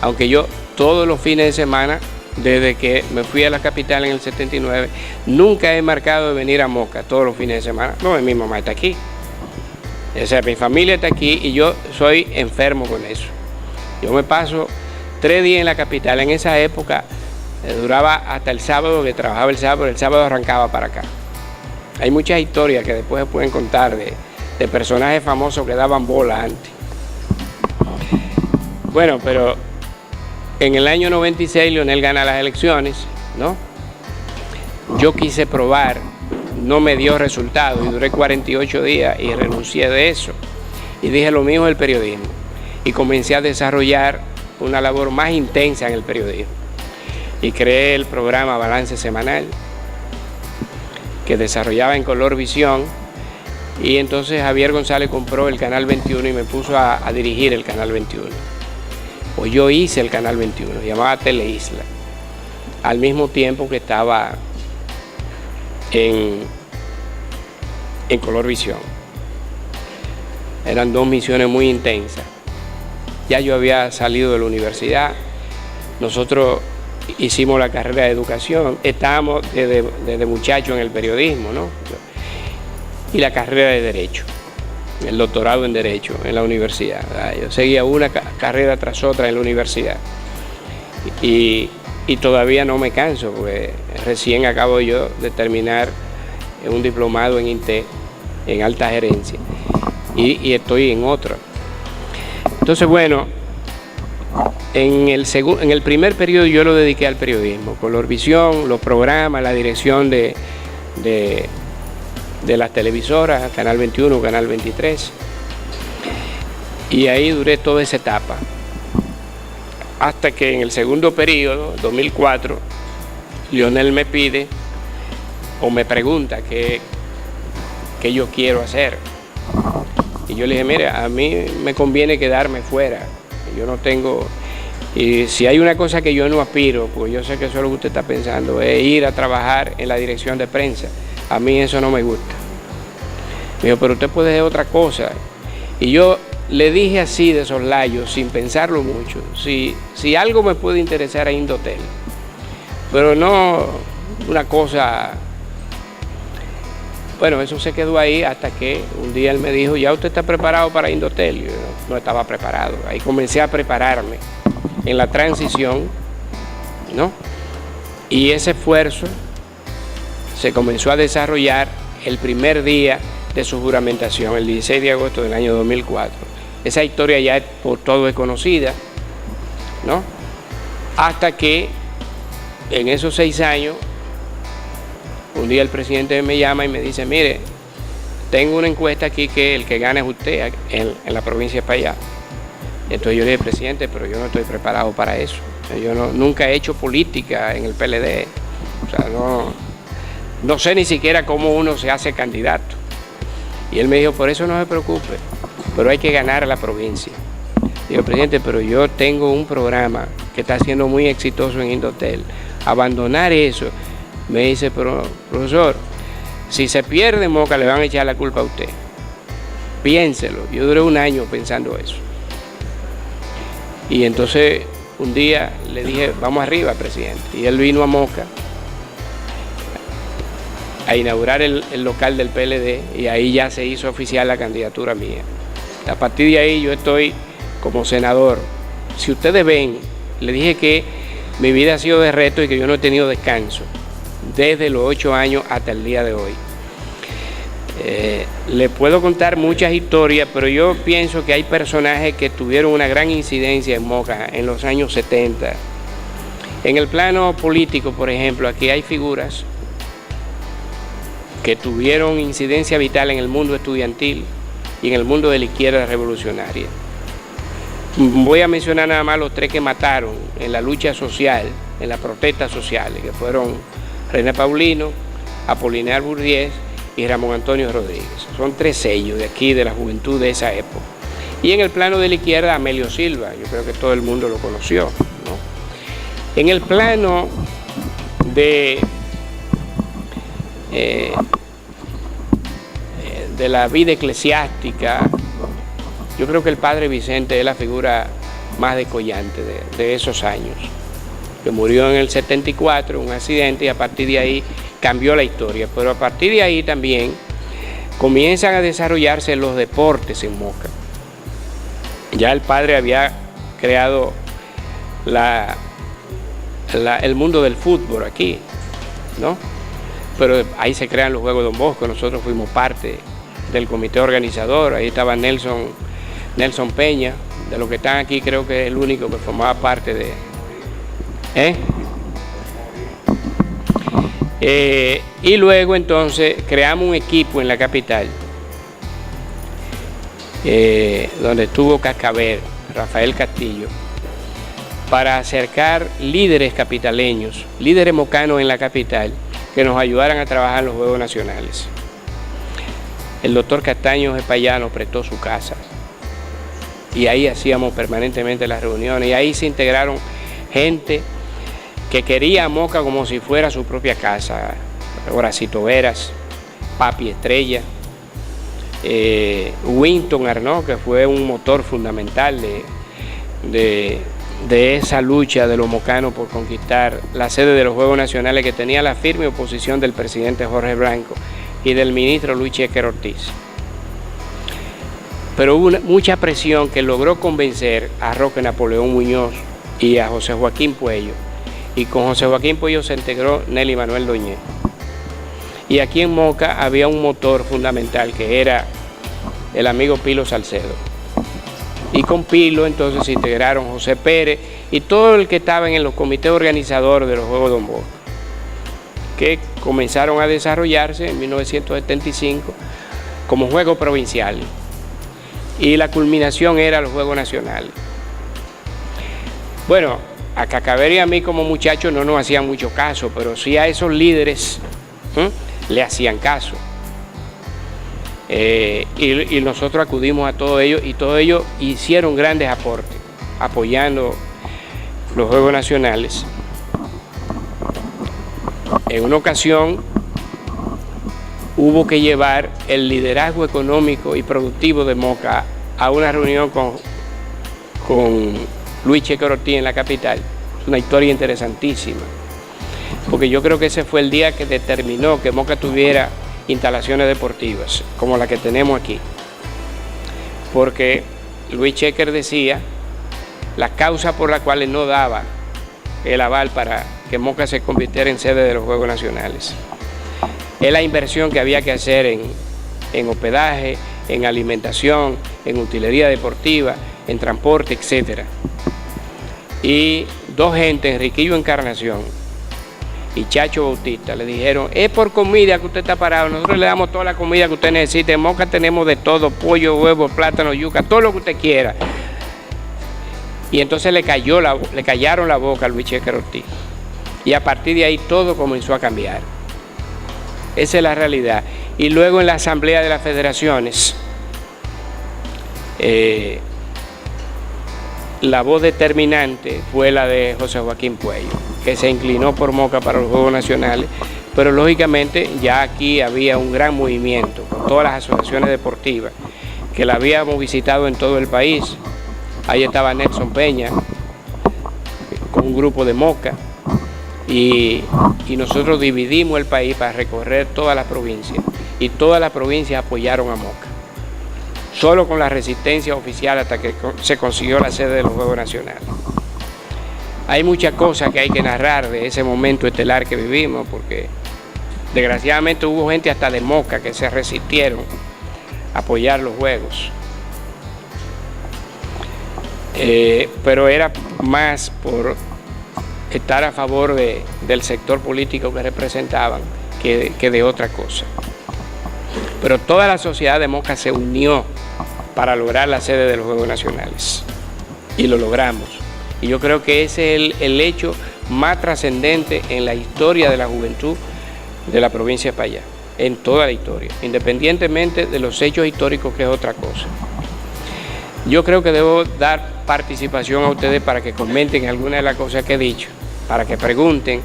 aunque yo todos los fines de semana, desde que me fui a la capital en el 79, nunca he marcado de venir a Moca todos los fines de semana. No, mi mamá está aquí, o sea, mi familia está aquí y yo soy enfermo con eso. Yo me paso 3 días en la capital. En esa época duraba hasta el sábado, que trabajaba el sábado arrancaba para acá. Hay muchas historias que después se pueden contar de personajes famosos que daban bola antes. Bueno, pero en el año 96 Leonel gana las elecciones, ¿no? Yo quise probar, no me dio resultado y duré 48 días y renuncié de eso. Y dije, lo mío es el periodismo. Y comencé a desarrollar una labor más intensa en el periodismo. Y creé el programa Balance Semanal, que desarrollaba en Color Visión, y entonces Javier González compró el Canal 21 y me puso a dirigir el Canal 21. Pues yo hice el Canal 21, se llamaba Teleisla, al mismo tiempo que estaba en Color Visión. Eran 2 misiones muy intensas. Ya yo había salido de la universidad, nosotros hicimos la carrera de educación, estábamos desde muchachos en el periodismo, ¿no? Y la carrera de Derecho, el doctorado en Derecho en la universidad. Yo seguía una carrera tras otra en la universidad y todavía no me canso, porque recién acabo yo de terminar un diplomado en INTE, en alta gerencia, y estoy en otra. Entonces, bueno, en el primer periodo yo lo dediqué al periodismo, Color Visión, los programas, la dirección de las televisoras, Canal 21, Canal 23. Y ahí duré toda esa etapa. Hasta que en el segundo periodo, 2004, Leonel me pide o me pregunta qué yo quiero hacer. Y yo le dije, mira, a mí me conviene quedarme fuera. Yo no tengo... Y si hay una cosa que yo no aspiro, pues yo sé que eso es lo que usted está pensando, es ir a trabajar en la dirección de prensa. A mí eso no me gusta. Me dijo, pero usted puede hacer otra cosa. Y yo le dije así de soslayo, sin pensarlo mucho, si algo me puede interesar a Indotel, pero no una cosa... Bueno, eso se quedó ahí hasta que un día él me dijo, ¿ya usted está preparado para Indotel? Yo no estaba preparado. Ahí comencé a prepararme en la transición, ¿no? Y ese esfuerzo se comenzó a desarrollar el primer día de su juramentación, el 16 de agosto del año 2004. Esa historia ya por todo es conocida, ¿no? Hasta que en esos 6 años, un día el presidente me llama y me dice, mire, tengo una encuesta aquí que el que gana es usted en la provincia de Payá. Entonces yo le dije, presidente, pero yo no estoy preparado para eso. Yo nunca he hecho política en el PLD. O sea, no sé ni siquiera cómo uno se hace candidato. Y él me dijo, por eso no se preocupe, pero hay que ganar a la provincia. Digo, presidente, pero yo tengo un programa que está siendo muy exitoso en Indotel. Abandonar eso. Me dice, pero profesor, si se pierde Moca le van a echar la culpa a usted. Piénselo. Yo duré 1 año pensando eso. Y entonces un día le dije, vamos arriba, presidente. Y él vino a Moca a inaugurar el local del PLD y ahí ya se hizo oficial la candidatura mía. A partir de ahí yo estoy como senador. Si ustedes ven, le dije que mi vida ha sido de reto y que yo no he tenido descanso desde los 8 años hasta el día de hoy. Le puedo contar muchas historias, pero yo pienso que hay personajes que tuvieron una gran incidencia en Moca en los años 70. En el plano político, por ejemplo, aquí hay figuras que tuvieron incidencia vital en el mundo estudiantil y en el mundo de la izquierda revolucionaria. Voy a mencionar nada más los 3 que mataron en la lucha social, en las protestas sociales, que fueron René Paulino, Apolinar Bourdiez y Ramón Antonio Rodríguez. Son 3 sellos de aquí, de la juventud de esa época. Y en el plano de la izquierda, Amelio Silva, yo creo que todo el mundo lo conoció, ¿no? En el plano de la vida eclesiástica, yo creo que el padre Vicente es la figura más descollante de esos años, que murió en el 74, un accidente, y a partir de ahí cambió la historia. Pero a partir de ahí también comienzan a desarrollarse los deportes en Moca. Ya el padre había creado el mundo del fútbol aquí, ¿no? Pero ahí se crean los Juegos Don Bosco, nosotros fuimos parte del comité organizador, ahí estaba Nelson Peña, de los que están aquí creo que es el único que formaba parte de... y luego entonces creamos un equipo en la capital, donde estuvo Cascaber, Rafael Castillo, para acercar líderes capitaleños, líderes mocanos en la capital, que nos ayudaran a trabajar en los Juegos Nacionales. El doctor Castaño de Payá nos prestó su casa y ahí hacíamos permanentemente las reuniones, y ahí se integraron gente que quería a Moca como si fuera su propia casa. Horacito Veras, Papi Estrella, Winton Arnaud, que fue un motor fundamental de esa lucha de los mocanos por conquistar la sede de los Juegos Nacionales, que tenía la firme oposición del presidente Jorge Blanco y del ministro Luis Checker Ortiz. Pero hubo mucha presión que logró convencer a Roque Napoleón Muñoz y a José Joaquín Puello, y con José Joaquín Puello se integró Nelly Manuel Doñé. Y aquí en Moca había un motor fundamental que era el amigo Pilo Salcedo. Y con Pilo entonces se integraron José Pérez y todo el que estaba en los comités organizadores de los Juegos Don Bosco, que comenzaron a desarrollarse en 1975 como Juegos Provinciales. Y la culminación era los Juegos Nacionales. Bueno, a Cascaber y a mí como muchachos no nos hacían mucho caso, pero sí a esos líderes le hacían caso. Y nosotros acudimos a todos ellos, y todos ellos hicieron grandes aportes apoyando los Juegos Nacionales. En una ocasión hubo que llevar el liderazgo económico y productivo de Moca a una reunión con Luis Checker Ortiz en la capital. Es una historia interesantísima, porque yo creo que ese fue el día que determinó que Moca tuviera instalaciones deportivas como la que tenemos aquí, porque Luis Checker decía las causas por las cuales no daba el aval para que Moca se convirtiera en sede de los Juegos Nacionales. Es la inversión que había que hacer en hospedaje, en alimentación, en utilería deportiva, en transporte, etc. Y dos gentes, Enriquillo Encarnación y Chacho Bautista, le dijeron: es por comida que usted está parado, nosotros le damos toda la comida que usted necesite, en Moca tenemos de todo, pollo, huevo, plátano, yuca, todo lo que usted quiera. Y entonces le callaron la boca a Luis Checker Ortiz. Y a partir de ahí todo comenzó a cambiar. Esa es la realidad. Y luego en la Asamblea de las Federaciones, la voz determinante fue la de José Joaquín Puello, que se inclinó por Moca para los Juegos Nacionales, pero lógicamente ya aquí había un gran movimiento, con todas las asociaciones deportivas, que la habíamos visitado en todo el país. Ahí estaba Nelson Peña, con un grupo de Moca, y nosotros dividimos el país para recorrer todas las provincias, y todas las provincias apoyaron a Moca. Solo con la resistencia oficial hasta que se consiguió la sede de los Juegos Nacionales. Hay muchas cosas que hay que narrar de ese momento estelar que vivimos, porque desgraciadamente hubo gente hasta de Moca que se resistieron a apoyar los Juegos. Pero era más por estar a favor del sector político que representaban que de otra cosa. Pero toda la sociedad de Moca se unió para lograr la sede de los Juegos Nacionales. Y lo logramos. Y yo creo que ese es el hecho más trascendente en la historia de la juventud de la provincia de Payá. En toda la historia. Independientemente de los hechos históricos, que es otra cosa. Yo creo que debo dar participación a ustedes para que comenten algunas de las cosas que he dicho. Para que pregunten,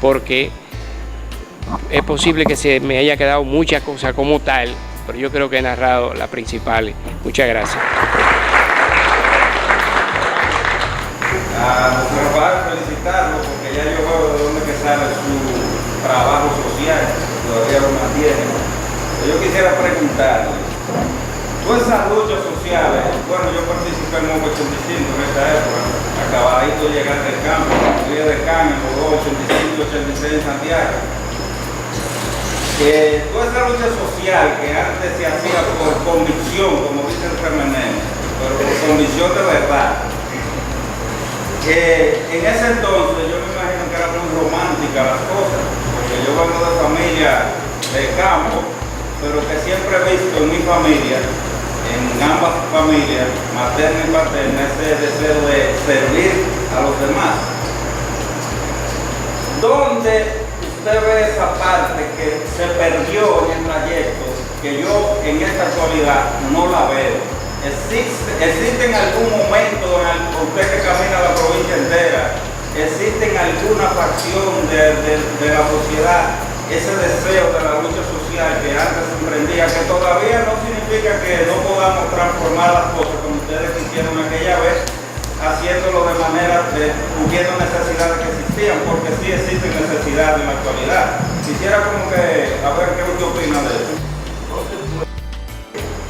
porque es posible que se me haya quedado muchas cosas como tal, pero yo creo que he narrado las principales. Muchas gracias. A nuestro Rafael, felicitarlo, porque ya yo veo de dónde que sale su trabajo social, todavía lo mantiene. Yo quisiera preguntarle, todas esas luchas sociales, bueno, yo participé en Moca 85 en esa época, acabadito de llegar del campo, fui de Caña, por 85, 86 en Santiago. Toda esa lucha social que antes se hacía por convicción, como dice el Remeneo, pero por convicción de verdad, en ese entonces yo me imagino que eran muy románticas las cosas, porque yo vengo de familia de campo, pero que siempre he visto en mi familia, en ambas familias, materna y paterna, ese deseo de servir a los demás. ¿Dónde usted ve esa parte que se perdió en el trayecto, que yo en esta actualidad no la veo? ¿Existe en algún momento, usted que camina la provincia entera, existe en alguna facción de la sociedad ese deseo de la lucha social que antes se emprendía, que todavía no significa que no podamos transformar las cosas como ustedes quisieron aquella vez, haciéndolo de manera cubriendo necesidades que existían, porque sí existen necesidades en la actualidad? Quisiera como que, a ver qué usted opina de eso.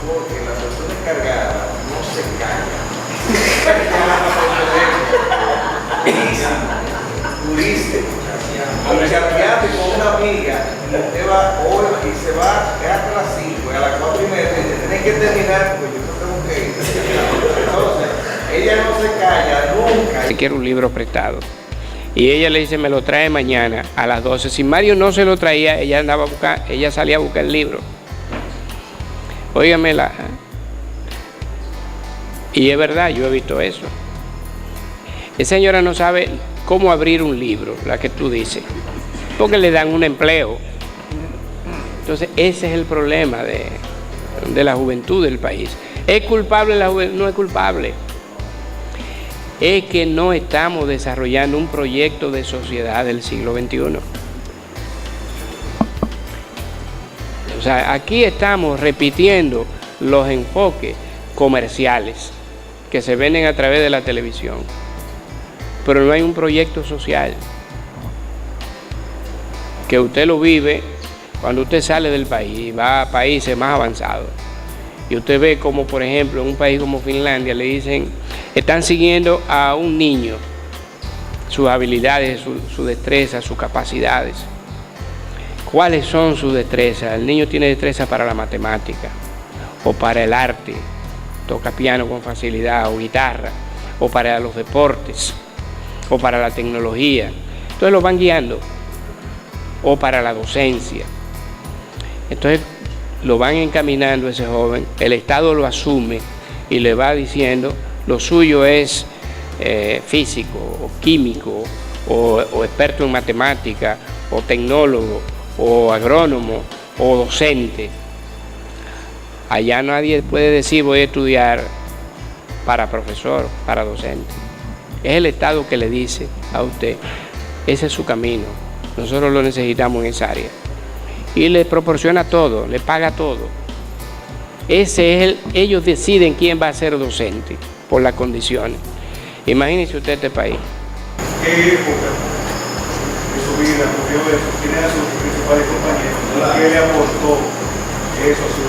Porque la persona encargada no se calla. Turístico. Aunque viaje con una amiga, usted va horas y se va hasta las 5, a las 4:30, tiene que terminar, pues yo tengo que ir. Entonces, ella no se calla nunca. Quiero un libro prestado. Y ella le dice: me lo trae mañana a las 12. Si Mario no se lo traía, ella salía a buscar el libro. Óigamela. Y es verdad, yo he visto eso. Esa señora no sabe cómo abrir un libro, la que tú dices, porque le dan un empleo. Entonces ese es el problema de la juventud del país. ¿Es culpable la juventud? No es culpable. Es que no estamos desarrollando un proyecto de sociedad del siglo XXI. O sea, aquí estamos repitiendo los enfoques comerciales que se venden a través de la televisión, pero no hay un proyecto social que usted lo vive cuando usted sale del país y va a países más avanzados. Y usted ve como, por ejemplo, en un país como Finlandia le dicen, están siguiendo a un niño, sus habilidades, su destreza, sus capacidades. cuáles son sus destrezas. El niño tiene destreza para la matemática, o para el arte, toca piano con facilidad, o guitarra, o para los deportes, o para la tecnología. Entonces lo van guiando, o para la docencia. Entonces lo van encaminando a ese joven, el Estado lo asume y le va diciendo, lo suyo es físico, o químico, o experto en matemática, o tecnólogo, o agrónomo, o docente. Allá nadie puede decir voy a estudiar para profesor, para docente. Es el Estado que le dice a usted, ese es su camino, nosotros lo necesitamos en esa área. Y le proporciona todo, le paga todo. Ellos deciden quién va a ser docente por las condiciones. Imagínese usted este país. ¿Qué época de su vida ocurrió eso? ¿Quién eran sus principales compañeros? ¿Qué le aportó eso a su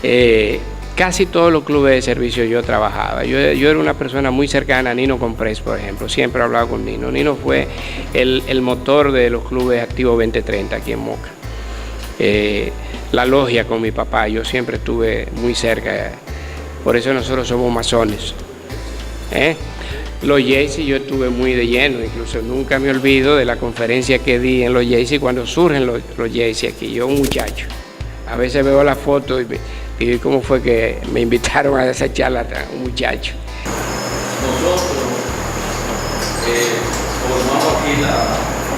desarrollo? Casi todos los clubes de servicio yo trabajaba. Yo era una persona muy cercana a Nino Comprés, por ejemplo. Siempre he hablado con Nino. Nino fue el motor de los clubes Activo 2030 aquí en Moca. La logia con mi papá, yo siempre estuve muy cerca. Por eso nosotros somos masones. Los Jaycee yo estuve muy de lleno, incluso nunca me olvido de la conferencia que di en los Jaycee cuando surgen los Jaycee aquí. Yo un muchacho. A veces veo la foto y cómo fue que me invitaron a esa charla, un muchacho. Nosotros formamos aquí la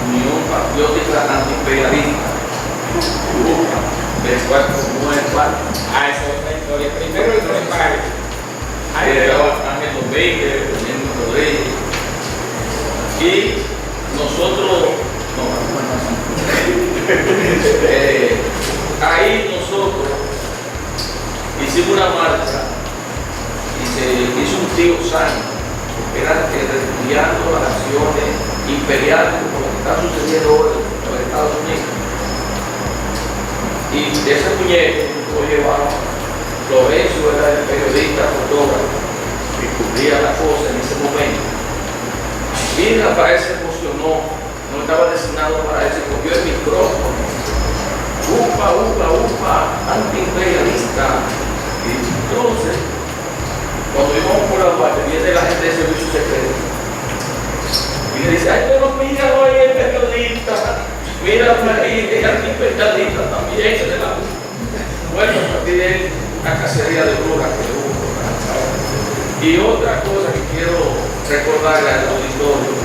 Unión Patriótica Antiimperialista, del cual como es parte. Ah, esa es otra historia. Primero el preparo. Ángel Domínguez, Benjamin Rodríguez. Y nosotros, ahí nosotros hicimos una marcha y se hizo un tío sano, que era repudiando las acciones imperiales como lo que está sucediendo hoy en los Estados Unidos. Y ese muñeco lo llevaba, Lorenzo era el periodista, fotógrafo, que cubría la cosa en ese momento. Y Rafael se emocionó, no estaba designado para eso, cogió el micrófono. Upa, antiimperialista. Y entonces, cuando íbamos por la parte, viene la gente de servicio secreto. Y le dice, ay, pero míralo ahí el periodista, míralo ahí el antiimperialista también. Bueno, a partir de ahí, una cacería de brujas que hubo. Y otra cosa que quiero recordarle al auditorio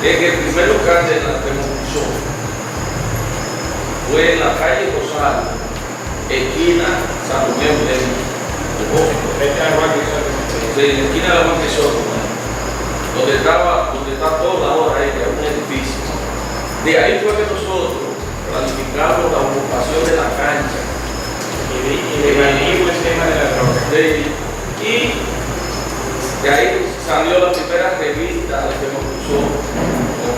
es que el primer local de la demolición fue en la calle Rosario, esquina San Romeo de esquina de la Banquisota, donde está toda la hora ahí, que es un edificio. De ahí fue que nosotros planificamos la ocupación de la cancha. Y el tema de la droga. Y de ahí salió la primera revista de que nos puso,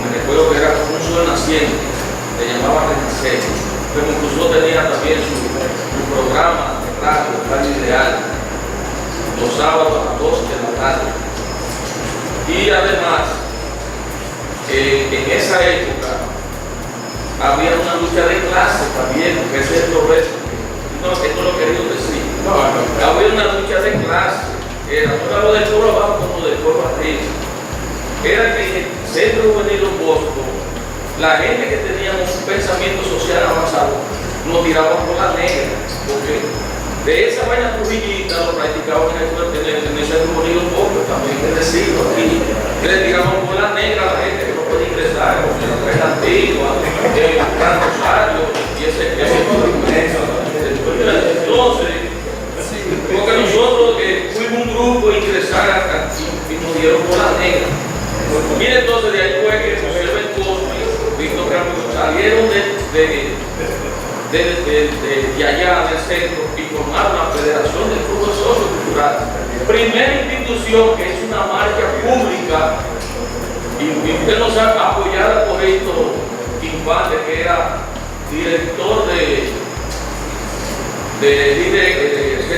me recuerdo que era un sol naciente, se llamaba Renacer. Pero incluso tenía también su programa de radio ideal, los sábados a las 12 de la tarde. Y además, en esa época había una lucha de clase también, que es el progreso. No, esto lo quería decir. Había una lucha de clase, era no lo del pueblo abajo como del pueblo arriba. Era que en el Centro Juvenil Don Bosco, la gente que teníamos un pensamiento social avanzado, nos tiraban por la negra, porque de esa vaina trujillita lo practicaban en el Centro Juvenil Don Bosco, también es decirlo aquí. Le tiraban por la negra a la gente que no puede ingresar, como la antigua, el Gran Rosario, y ese entonces, porque nosotros fuimos un grupo a ingresar y nos dieron por la negra. Mire, entonces de ahí fue que José Ventoso y Víctor Campos salieron de allá del centro y formaron la Federación de Clubes Socioculturales. Primera institución que es una marcha pública y usted nos ha apoyado por esto Infante, que era director del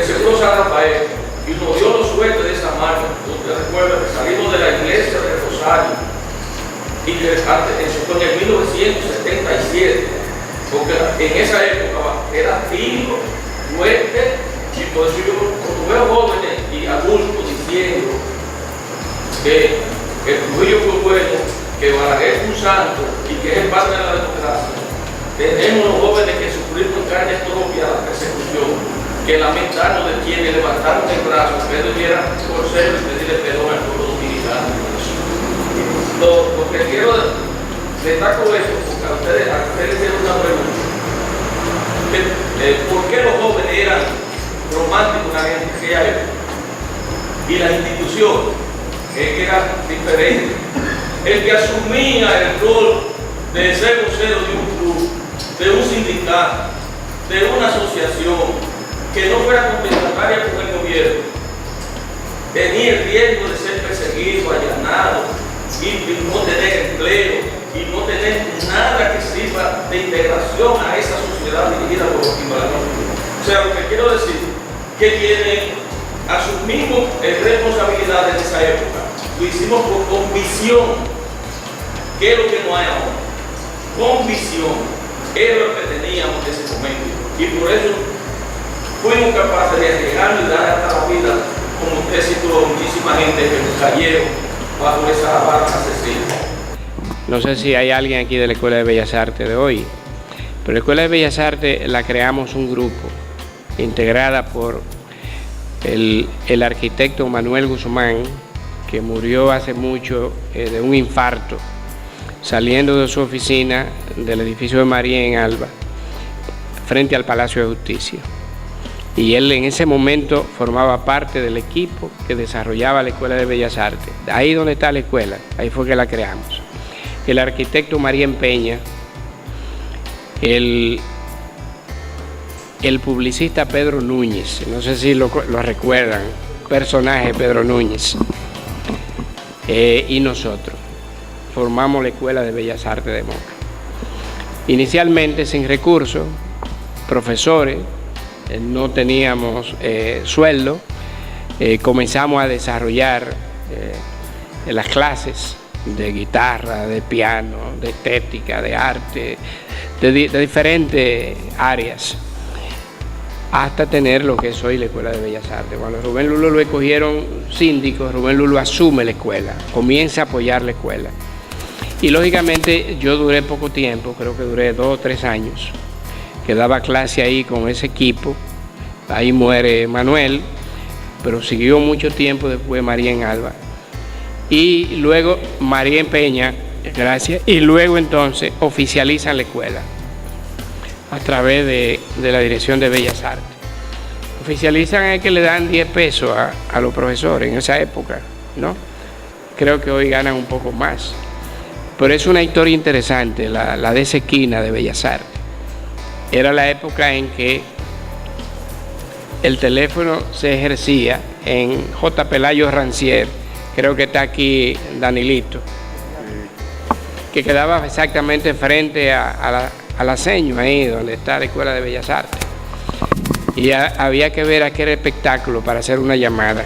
Seguro San Rafael, y nos dio los sueldos de esa marcha. Usted recuerda que salimos de la iglesia de Rosario y que eso fue en el 1977, porque en esa época era tímido, fuerte, y por eso yo cuando veo jóvenes y adultos diciendo que el Trujillo fue bueno, que Balaguer es un santo y que es el padre de la democracia, tenemos los jóvenes que sufrimos en carne propia la persecución, que lamentarnos de quienes levantaron el brazo, que debieran por ser y pedirle perdón al pueblo dominicano. Lo que quiero destaco esto, porque a ustedes hicieron una pregunta. ¿Por qué los jóvenes eran románticos en aquella época? Y las instituciones, que eran diferentes. El que asumía el rol de ser vocero de un club, de un sindicato, de una asociación, que no fuera complementaria con el gobierno, tenía el riesgo de ser perseguido, allanado, y no tener empleo, y no tener nada que sirva de integración a esa sociedad dirigida por los ciudadanos. O sea, lo que quiero decir, que asumimos responsabilidades de esa época, lo hicimos con visión, que es lo que no hay ahora. Con visión, es lo que teníamos en ese momento, y por eso fuimos capaces de arriesgarnos y dar hasta la vida, como usted citó, muchísima gente que cayeron bajo esa barca asesina. No sé si hay alguien aquí de la Escuela de Bellas Artes de hoy, pero la Escuela de Bellas Artes la creamos un grupo integrada por el arquitecto Manuel Guzmán, que murió hace mucho de un infarto, saliendo de su oficina del edificio de María en Alba, frente al Palacio de Justicia. Y él en ese momento formaba parte del equipo que desarrollaba la Escuela de Bellas Artes. Ahí donde está la escuela, ahí fue que la creamos. El arquitecto María Peña, el publicista Pedro Núñez, no sé si lo recuerdan, personaje Pedro Núñez, y nosotros formamos la Escuela de Bellas Artes de Moca. Inicialmente sin recursos, profesores, no teníamos sueldo, comenzamos a desarrollar las clases de guitarra, de piano, de estética, de arte, de diferentes áreas, hasta tener lo que es hoy la Escuela de Bellas Artes. Cuando Rubén Lulo lo escogieron síndico, Rubén Lulo asume la escuela, comienza a apoyar la escuela. Y lógicamente yo duré poco tiempo, creo que duré 2 o 3 años, que daba clase ahí con ese equipo. Ahí muere Manuel, pero siguió mucho tiempo después María en Alba. Y luego María en Peña, gracias, y luego entonces oficializan la escuela a través de la Dirección de Bellas Artes. Oficializan es que le dan 10 pesos a los profesores en esa época, ¿no? Creo que hoy ganan un poco más. Pero es una historia interesante, la de esa esquina de Bellas Artes. Era la época en que el teléfono se ejercía en J. Pelayo Rancier, creo que está aquí Danilito, que quedaba exactamente frente a la Seño, ahí donde está la Escuela de Bellas Artes. Y había que ver aquel espectáculo para hacer una llamada,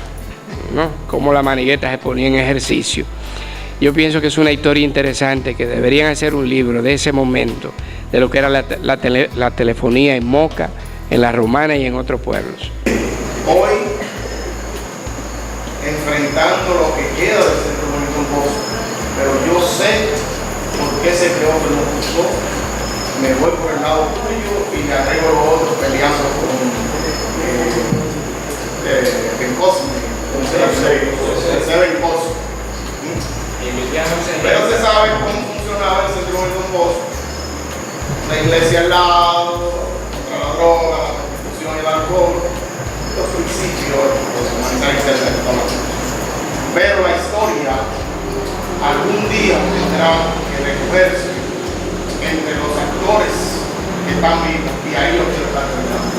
¿no? Cómo la manigueta se ponía en ejercicio. Yo pienso que es una historia interesante, que deberían hacer un libro de ese momento, de lo que era la telefonía en Moca, en La Romana y en otros pueblos. Hoy, enfrentando lo que queda del Centro Milton Pozo, pero yo sé por qué se creó que no puso, me voy por el lado tuyo y me arreglo los otros peleando con Cosme, con Seven Pozo. Pero se sabe cómo funcionaba el Centro Milton Pozo. La iglesia al lado, contra la droga, la prostitución y el alcohol, los principios humanitarios. Pero la historia algún día tendrá que recogerse entre los actores que están vivos, y ahí lo quiero estar terminando.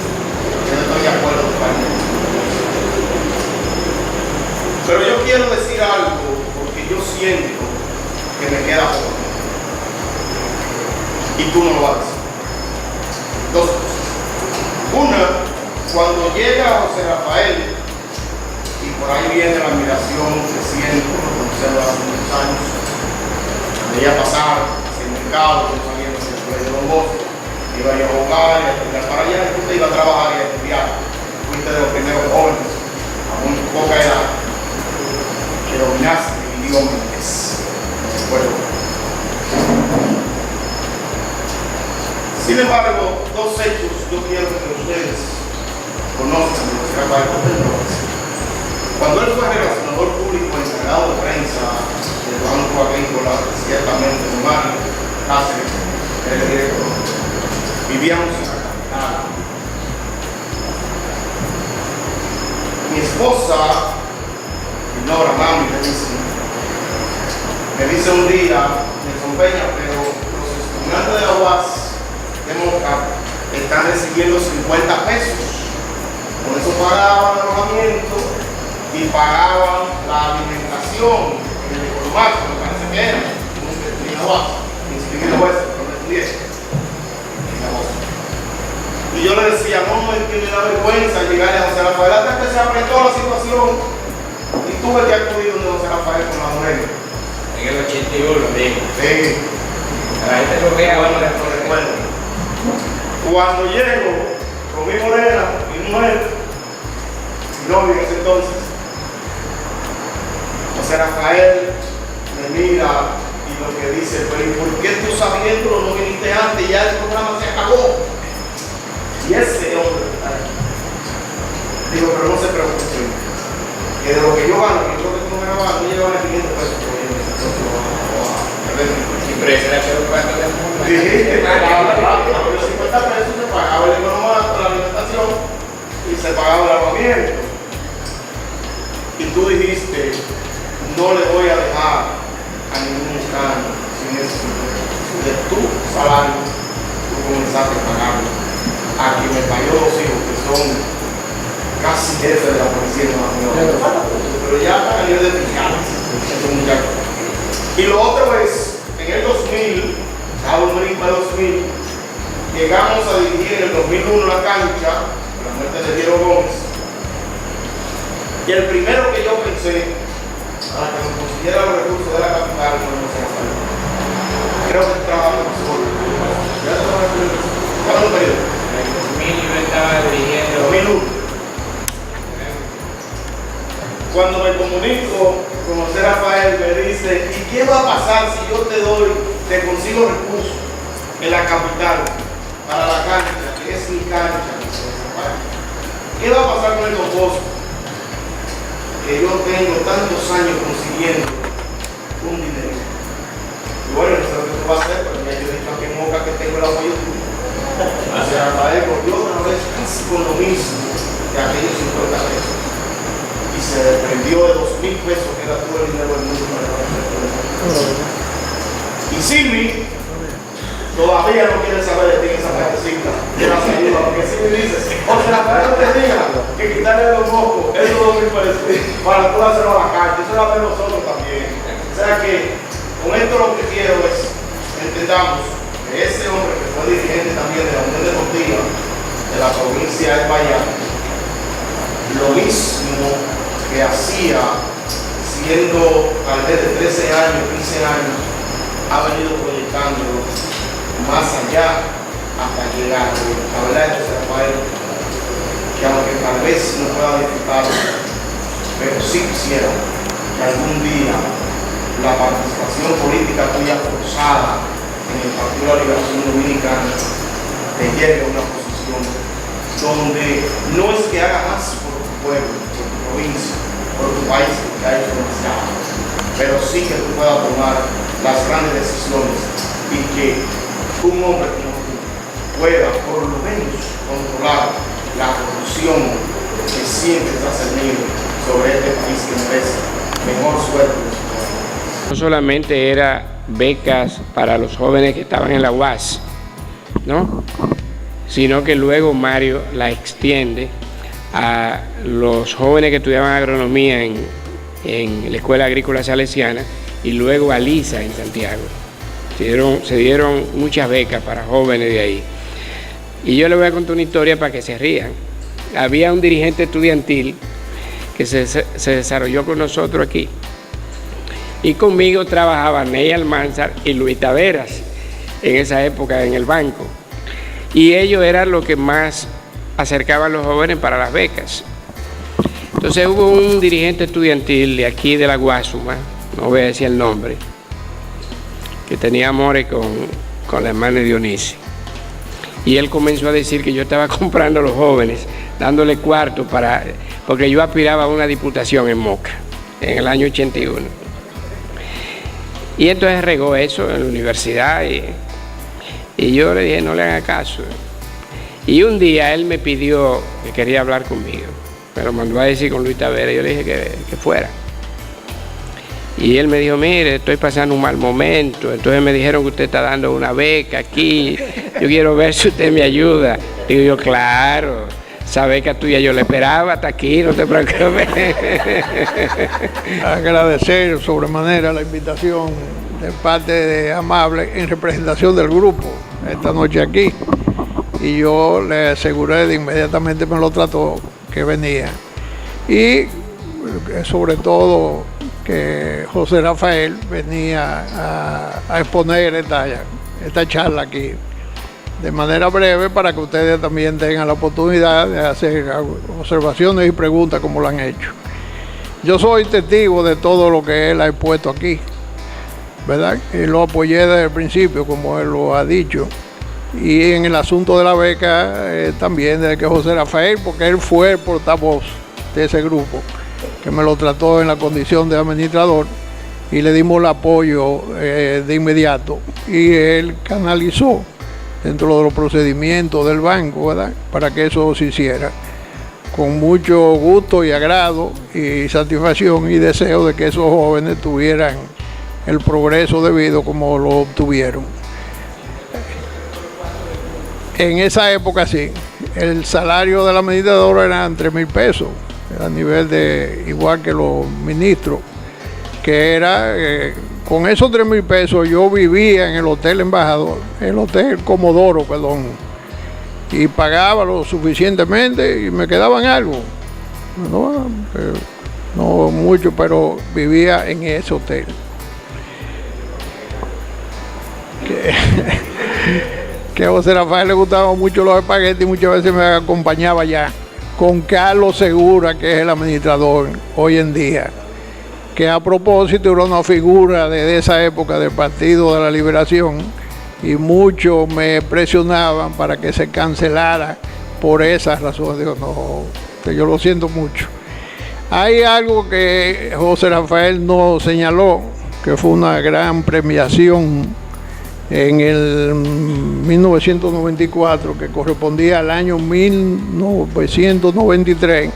Yo no estoy de acuerdo con él. Pero yo quiero decir algo porque yo siento que me queda poco. Y tú no lo vas a decir. 2 cosas. Una, cuando llega José Rafael, y por ahí viene la admiración que siento, lo conservo hace muchos años, veía pasar hacia el mercado, yo saliendo hacia el colegio de Don Bosco, iba yo a jugar y a estudiar para allá, y usted iba a trabajar y a estudiar. Fuiste de los primeros jóvenes, a muy poca edad, que dominaste el idioma inglés. Bueno. Sin embargo, dos hechos yo quiero que ustedes conozcan de José Rafael Contreras Rojas. Cuando él fue relacionador público encargado de prensa del Banco Agrícola, ciertamente en Mario Cáceres, el director, vivíamos en la capital. Mi esposa, mi nora, mami, me dice un día, Nelson Peña, pero los estudiantes de la UAS de Moca están recibiendo 50 pesos. Con eso pagaban el alojamiento y pagaban la alimentación en el economático, me parece que era, en la UAS, inscribido eso, pero no estudié. Y yo le decía, no, es que me da vergüenza llegar a José Rafael, hasta que se apretó la situación y tuve que acudir donde José Rafael con la morena. En el 81, mismo. Sí. La gente lo ve ahora, no recuerdo. Cuando llego con mi morena, mi mujer, mi novia en ese entonces, José Rafael me mira y lo que dice, pero ¿y por qué tú sabiéndolo no viniste antes? Ya el programa se acabó. Y ese hombre está aquí. Digo, pero no se preocupe, que de lo que yo gano, que yo creo que tú no me ganas, no llevan a 500 pesos por ahí. Siempre será que lo pagan de mundo. Sí, los 50 pesos se pagaba el economato, la alimentación y se pagaba el alojamiento. Y tú dijiste, no le voy a dejar a ningún mexicano sin eso. De tu salario, tú comenzaste a pagarlo. A quien me parió 2 hijos que son casi jefes de la policía nacional. Pero ya están a nivel de fiscales, estos muchachos. Y lo otro es, en el 2000, a 2000, llegamos a dirigir en el 2001 la cancha, la muerte de Diego Gómez. Y el primero que yo pensé, para que nos consiguiera los recursos de la capital, fue José Rafael. Creo que trabajamos solo. ¿Cuál es el periodo? En el 2000 yo estaba dirigiendo. 2001. Cuando me comunico con José Rafael, me dice, ¿y qué va a pasar si yo te consigo recursos en la capital para la cancha, que es mi cancha? ¿Qué va a pasar con el Don Bosco? Que yo tengo tantos años consiguiendo un dinero. Y bueno, no sé lo que tú vas a hacer, pero ya yo he dicho aquí en Moca que tengo el apoyo tuyo. José Rafael volvió otra vez casi con lo mismo de aquellos 50 pesos. Y se desprendió de 2.000 pesos que era todo el dinero del mundo para el. Y Silvi todavía no quiere saber de ti esa partecita de la ayuda, porque Silvi dice, José Rafael no te diga que quitarle los mocos, esos 2.000 pesos, para tú hacerlo a la calle, eso era de nosotros también. O sea que con esto lo que quiero es entendamos que ese hombre que fue dirigente también de la Unión Deportiva de la provincia de Bahía, lo mismo que hacía siendo tal vez de 13 años, 15 años, ha venido proyectándolo más allá hasta llegar. La verdad es, José Rafael, que aunque tal vez no pueda disfrutarlo, pero sí quisiera que algún día la participación política tuya forzada en el Partido de la Liberación Dominicana te lleve a una posición donde no es que haga más por tu pueblo, por tu provincia, por tu país, que ha hecho demasiado, pero sí que tú puedas tomar las grandes decisiones y que un hombre como tú pueda por lo menos controlar la corrupción que siempre está cernido sobre este país que merece mejor suerte. No solamente era becas para los jóvenes que estaban en la UAS, ¿no? Sino que luego Mario la extiende a los jóvenes que estudiaban agronomía en la Escuela Agrícola Salesiana y luego a Lisa en Santiago. Se dieron muchas becas para jóvenes de ahí. Y yo les voy a contar una historia para que se rían. Había un dirigente estudiantil que se desarrolló con nosotros aquí, Y conmigo trabajaban Ney Almanzar y Luis Taveras en esa época en el banco. Y ellos eran los que más acercaban a los jóvenes para las becas. Entonces hubo un dirigente estudiantil de aquí de la Guasuma, no voy a decir el nombre, que tenía amores con la hermana Dionisio. Y él comenzó a decir que yo estaba comprando a los jóvenes, dándole cuarto porque yo aspiraba a una diputación en Moca, en el año 81. Y entonces regó eso en la universidad y yo le dije, no le haga caso. Y un día él me pidió que quería hablar conmigo. Me lo mandó a decir con Luis Taveras, yo le dije que fuera. Y él me dijo, mire, estoy pasando un mal momento, entonces me dijeron que usted está dando una beca aquí, yo quiero ver si usted me ayuda. Digo yo, claro, esa beca tuya yo la esperaba hasta aquí, no te preocupes. Agradecer sobremanera la invitación de parte de Amable en representación del grupo esta noche aquí. Y yo le aseguré de inmediatamente me lo trató que venía. Y sobre todo que José Rafael venía a exponer esta charla aquí de manera breve para que ustedes también tengan la oportunidad de hacer observaciones y preguntas como lo han hecho. Yo soy testigo de todo lo que él ha expuesto aquí, ¿verdad? Y lo apoyé desde el principio, como él lo ha dicho. Y en el asunto de la beca también desde que José Rafael, porque él fue el portavoz de ese grupo, que me lo trató en la condición de administrador y le dimos el apoyo de inmediato. Y él canalizó dentro de los procedimientos del banco, ¿verdad?, para que eso se hiciera. Con mucho gusto y agrado y satisfacción y deseo de que esos jóvenes tuvieran el progreso debido como lo obtuvieron. En esa época sí, el salario de la administradora eran 3,000 pesos, a nivel de igual que los ministros, que era, con esos 3,000 pesos yo vivía en el Hotel Embajador, el Hotel Comodoro, perdón, y pagaba lo suficientemente y me quedaban algo, no mucho, pero vivía en ese hotel. Que a José Rafael le gustaban mucho los espaguetis y muchas veces me acompañaba allá con Carlos Segura, que es el administrador hoy en día, que a propósito era una figura de esa época del Partido de la Liberación y muchos me presionaban para que se cancelara por esas razones. Digo, no, que yo lo siento mucho. Hay algo que José Rafael nos señaló, que fue una gran premiación en el 1994, que correspondía al año 1993,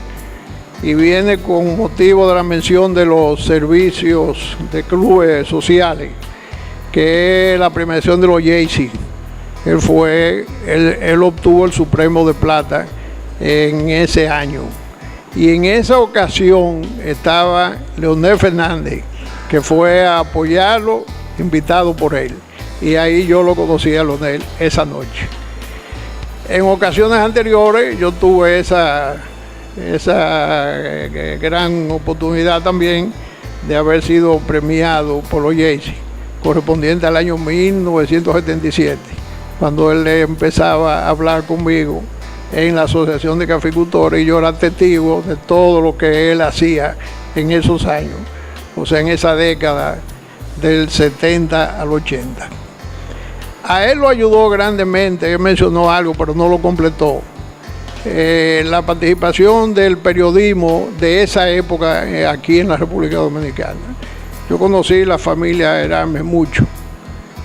y viene con motivo de la mención de los servicios de clubes sociales, que es la premiación de los Jaycee. Él obtuvo el Supremo de Plata en ese año. Y en esa ocasión estaba Leonel Fernández, que fue a apoyarlo, invitado por él. Y ahí yo lo conocí a Leonel esa noche. En ocasiones anteriores yo tuve esa gran oportunidad también de haber sido premiado por los Jaycee, correspondiente al año 1977, cuando él empezaba a hablar conmigo en la Asociación de Caficultores y yo era testigo de todo lo que él hacía en esos años, o sea, en esa década del 70 al 80. A él lo ayudó grandemente, él mencionó algo pero no lo completó, la participación del periodismo de esa época aquí en la República Dominicana. Yo conocí la familia Herame mucho,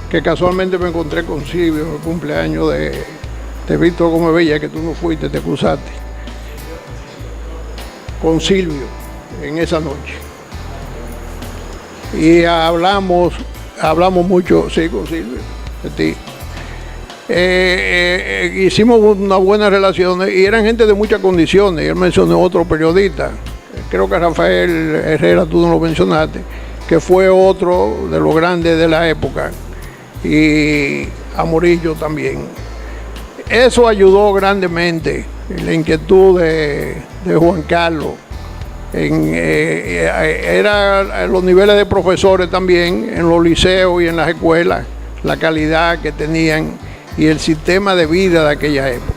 que casualmente me encontré con Silvio en el cumpleaños de Víctor Gómez Bella, que tú no fuiste, te cruzaste, con Silvio en esa noche. Y hablamos mucho, sí, con Silvio. Hicimos una buena relación y eran gente de muchas condiciones. Y él mencionó otro periodista, creo que Rafael Herrera, tú no lo mencionaste, que fue otro de los grandes de la época, y a Morillo también. Eso ayudó grandemente, la inquietud de Juan Carlos Era los niveles de profesores también, en los liceos y en las escuelas, la calidad que tenían y el sistema de vida de aquella época.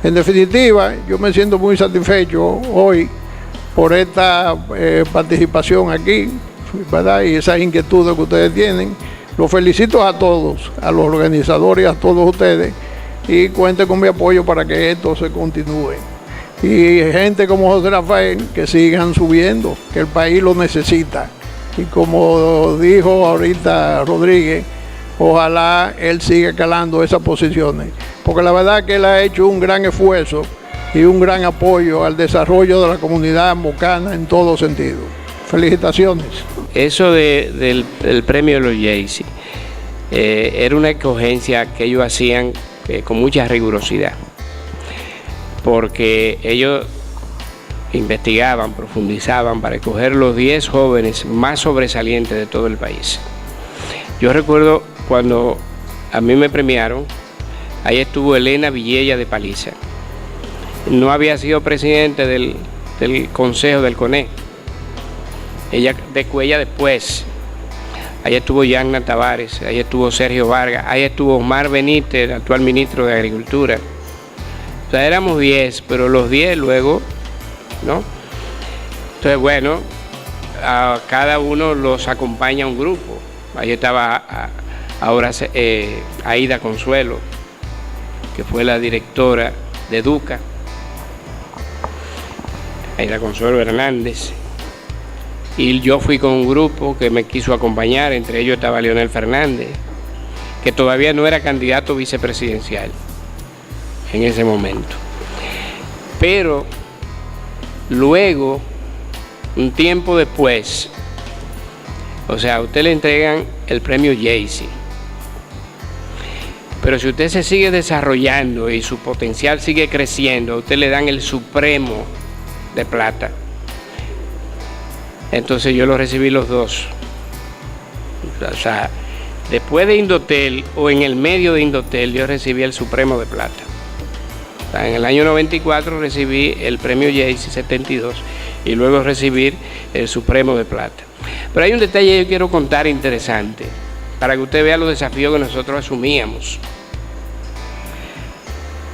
En definitiva, yo me siento muy satisfecho hoy por esta participación aquí, ¿verdad? Y esas inquietudes que ustedes tienen. Los felicito a todos, a los organizadores y a todos ustedes, y cuenten con mi apoyo para que esto se continúe. Y gente como José Rafael, que sigan subiendo, que el país lo necesita. Y como dijo ahorita Rodríguez, ojalá él siga calando esas posiciones, porque la verdad que él ha hecho un gran esfuerzo y un gran apoyo al desarrollo de la comunidad mocana en todo sentido. Felicitaciones. Eso del premio de los Jaycee era una escogencia que ellos hacían con mucha rigurosidad, porque ellos investigaban, profundizaban para escoger los 10 jóvenes más sobresalientes de todo el país. Yo recuerdo cuando a mí me premiaron, ahí estuvo Elena Villella de Paliza. No había sido presidente del consejo del CONE. Ella de Cuella después. Ahí estuvo Yanna Tavares, ahí estuvo Sergio Vargas, ahí estuvo Omar Benítez, el actual ministro de Agricultura. O sea, éramos 10, pero los 10 luego, ¿no? Entonces, bueno, a cada uno los acompaña un grupo. Ahí estaba ahora Aida Consuelo, que fue la directora de Educa, Aida Consuelo Hernández. Y yo fui con un grupo que me quiso acompañar, entre ellos estaba Leonel Fernández, que todavía no era candidato vicepresidencial en ese momento. Pero luego, un tiempo después, o sea, a usted le entregan el premio Jaycee, pero si usted se sigue desarrollando y su potencial sigue creciendo, a usted le dan el Supremo de Plata. Entonces yo lo recibí los dos. O sea, después de Indotel o en el medio de Indotel, yo recibí el Supremo de Plata. O sea, en el año 94 recibí el premio Jaycee 72 y luego recibí el Supremo de Plata. Pero hay un detalle que yo quiero contar interesante, para que usted vea los desafíos que nosotros asumíamos.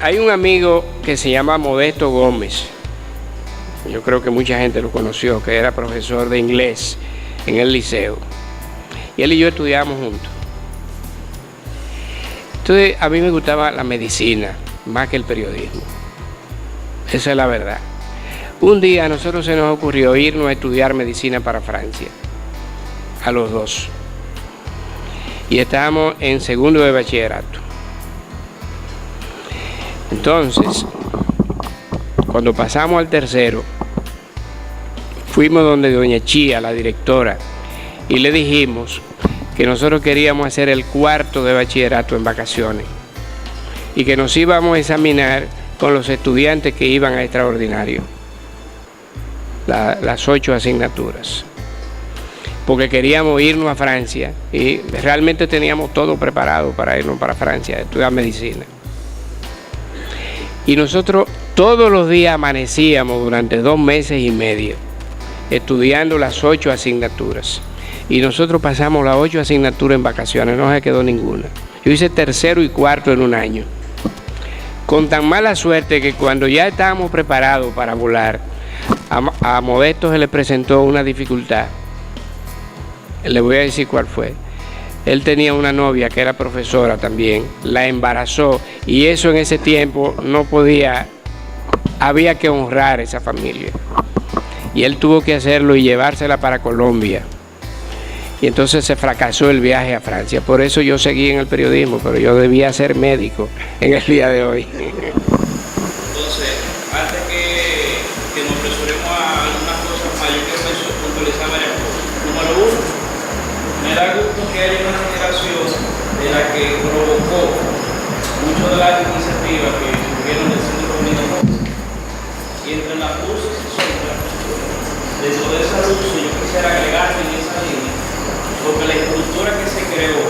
Hay un amigo que se llama Modesto Gómez, yo creo que mucha gente lo conoció, que era profesor de inglés en el liceo. Y él y yo estudiábamos juntos. Entonces, a mí me gustaba la medicina más que el periodismo. Esa es la verdad. Un día a nosotros se nos ocurrió irnos a estudiar medicina para Francia, a los dos. Y estábamos en segundo de bachillerato. Entonces, cuando pasamos al tercero, fuimos donde doña Chía, la directora, y le dijimos que nosotros queríamos hacer el cuarto de bachillerato en vacaciones y que nos íbamos a examinar con los estudiantes que iban a extraordinario, las 8 asignaturas, porque queríamos irnos a Francia y realmente teníamos todo preparado para irnos para Francia a estudiar medicina. Y nosotros todos los días amanecíamos durante 2 meses y medio estudiando las 8 asignaturas. Y nosotros pasamos las 8 asignaturas en vacaciones, no se quedó ninguna. Yo hice tercero y cuarto en un año. Con tan mala suerte que cuando ya estábamos preparados para volar, a Modesto se le presentó una dificultad. Le voy a decir cuál fue. Él tenía una novia que era profesora también, la embarazó y eso en ese tiempo no podía, había que honrar a esa familia. Y él tuvo que hacerlo y llevársela para Colombia. Y entonces se fracasó el viaje a Francia. Por eso yo seguí en el periodismo, pero yo debía ser médico en el día de hoy. Entonces, antes que nos apresuremos a algunas cosas más, yo quiero puntualizar varias cosas. Número 1. Me da gusto que haya una generación de la que provocó muchas de las iniciativas que surgieron del Centro Comunitario. Y entre las luces y sombras, dentro de esa luz yo quisiera agregar en esa línea, porque la estructura que se creó,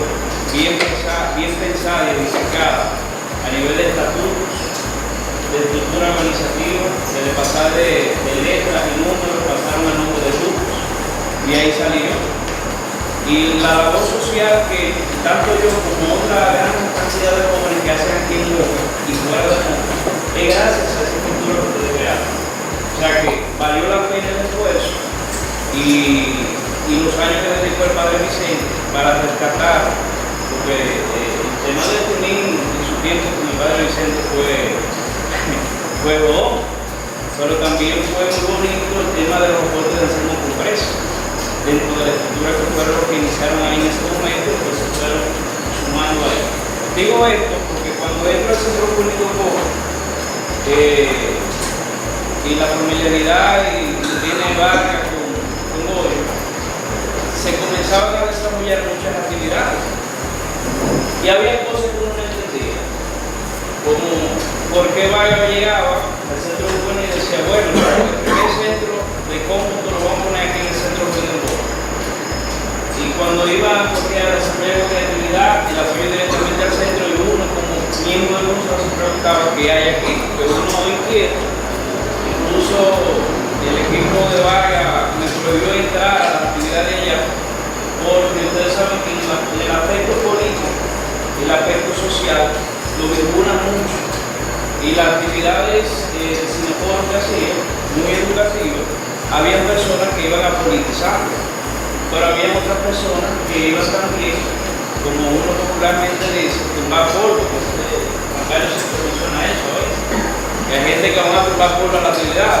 bien pensada y disecada a nivel de estatutos, de estructura organizativa, de pasar de letras y números, pasar bautizaron el nombre de grupos, y ahí salió. Y la labor social que tanto yo como otra gran cantidad de jóvenes que hacen aquí en Moca y fuera de Moca, es gracias a esa cultura que ustedes crearon. O sea que valió la pena el esfuerzo y los años que dedicó el padre Vicente para rescatar, porque el tema de Junín en su tiempo con el padre Vicente fue bueno, pero también fue muy bonito el tema de los aportes de Anselmo Compresa. Dentro de la estructura que fueron los que iniciaron ahí en ese momento, pues se fueron sumando a él. Digo esto porque cuando entro al Centro Público Moca, y la familiaridad y tiene Vargas con hoy, se comenzaban a desarrollar muchas actividades. Y había cosas que uno no entendía, como por qué Vargas llegaba al centro urbano y decía, bueno, ¿qué centro de cómputo lo vamos a poner aquí en el centro urbano? Y cuando iba porque a desarrollar la creatividad y la fui directamente al centro, y uno como miembro del museo se preguntaba qué hay aquí, que uno inquieto. Incluso el equipo de Vargas me prohibió entrar a la actividad de ella, porque ustedes saben que el aspecto político y el aspecto social lo vinculan mucho, y las actividades de Cineforum que hacían, muy educativas, había personas que iban a politizar, pero había otras personas que iban también, como uno popularmente dice, tumbar polvo, porque Juan Carlos se menciona eso, ¿ves? Que hay gente que va a tumbar polvo a la actividad.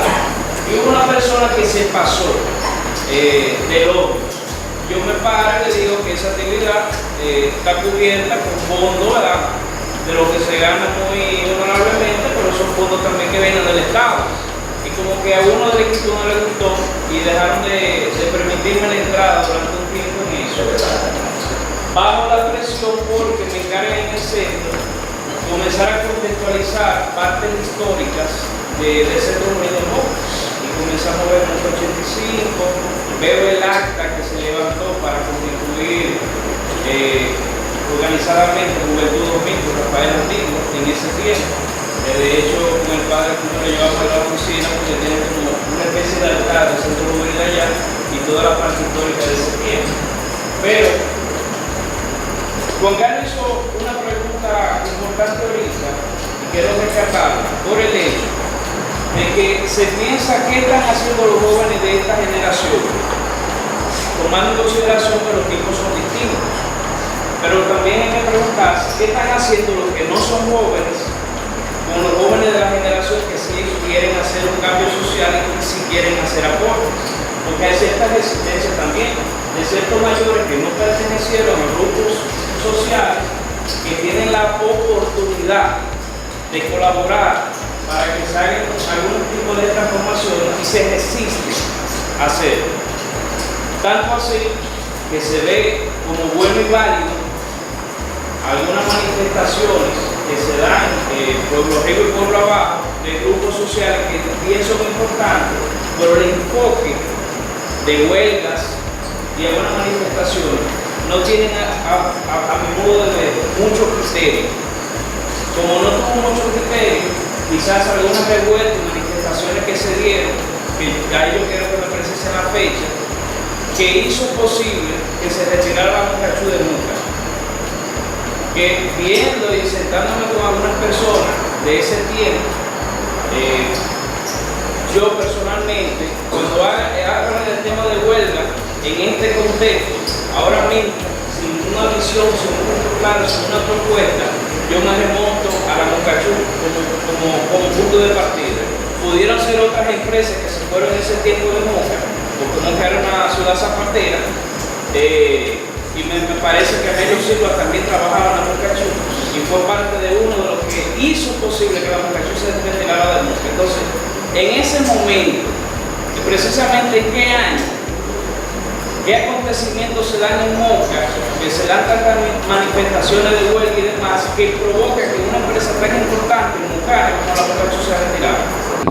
Y hubo una persona que se pasó de logros. Yo me paro y le digo que esa actividad está cubierta con fondos, ¿verdad?, de lo que se gana muy honorablemente, pero son fondos también que vienen del Estado. Y como que a uno del equipo no le gustó y dejaron de permitirme la entrada durante un tiempo en eso. Bajo la presión porque me encargan en el centro comenzar a contextualizar partes históricas de ese torneo de Moca. Y comenzamos a ver en el 85, veo el acta que se levantó para constituir organizadamente Juventud 2000 con Rafael Antiguo en ese tiempo. De hecho, con el padre que lo llevaba a la oficina, porque tiene como una especie de altar del centro de allá y toda la parte histórica de ese tiempo. Pero Juan Carlos hizo una pregunta importante ahorita y quiero rescatarla por el hecho de que se piensa qué están haciendo los jóvenes de esta generación, tomando en consideración que los tiempos son distintos. Pero también hay que preguntarse qué están haciendo los que no son jóvenes con los jóvenes de la generación que sí quieren hacer un cambio social y sí quieren hacer aportes. Porque hay ciertas resistencias también de ciertos mayores que no pertenecieron a grupos sociales que tienen la oportunidad de colaborar para que se hagan algún tipo de transformación y se resisten a hacerlo. Tanto así que se ve como bueno y válido algunas manifestaciones que se dan en Pueblo Rico y Pueblo Abajo de grupos sociales que pienso son importantes, pero el enfoque de huelgas y algunas manifestaciones no tienen a mi modo de ver mucho criterio. Como no tuvo mucho criterio, quizás algunas revueltas y manifestaciones que se dieron, que ahí yo quiero que me precise la fecha, que hizo posible que se retirara la Mocachú de Moca. Que viendo y sentándome con algunas personas de ese tiempo, yo personalmente, cuando hablan del tema de huelga, en este contexto, ahora mismo, sin una visión, sin un plan, sin una propuesta, yo me remonto a la Mocachú como punto de partida. Pudieron ser otras empresas que se fueron en ese tiempo de Moca, porque Moca era una ciudad zapatera, y me parece que Amelio Silva también trabajaba en la Mocachú y fue parte de uno de los que hizo posible que la Mocachú se retirara de Moca. Entonces, en ese momento, y precisamente en qué año, qué acontecimientos se dan en Moca, que se dan tantas manifestaciones de huelga y demás, que provoca que una empresa tan importante en Moca como la Mocachú se retirara.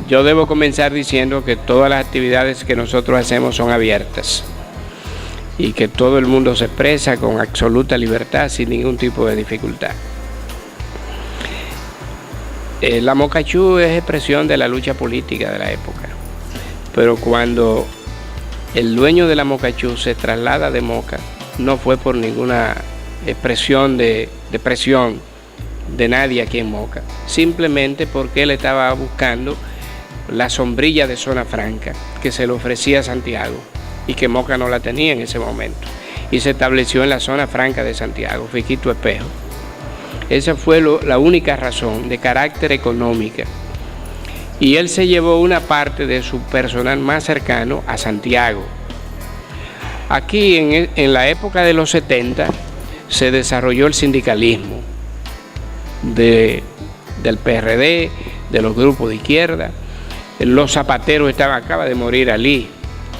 Yo debo comenzar diciendo que todas las actividades que nosotros hacemos son abiertas y que todo el mundo se expresa con absoluta libertad sin ningún tipo de dificultad. La Mocachú es expresión de la lucha política de la época, pero cuando el dueño de la Mocachú se traslada de Moca, no fue por ninguna expresión de presión de nadie aquí en Moca, simplemente porque él estaba buscando la sombrilla de Zona Franca que se le ofrecía a Santiago y que Moca no la tenía en ese momento, y se estableció en la Zona Franca de Santiago, Fiquito Espejo. Esa fue la única razón de carácter económica, y él se llevó una parte de su personal más cercano a Santiago. Aquí en la época de los 70 se desarrolló el sindicalismo del PRD, de los grupos de izquierda. Los zapateros acaba de morir Ali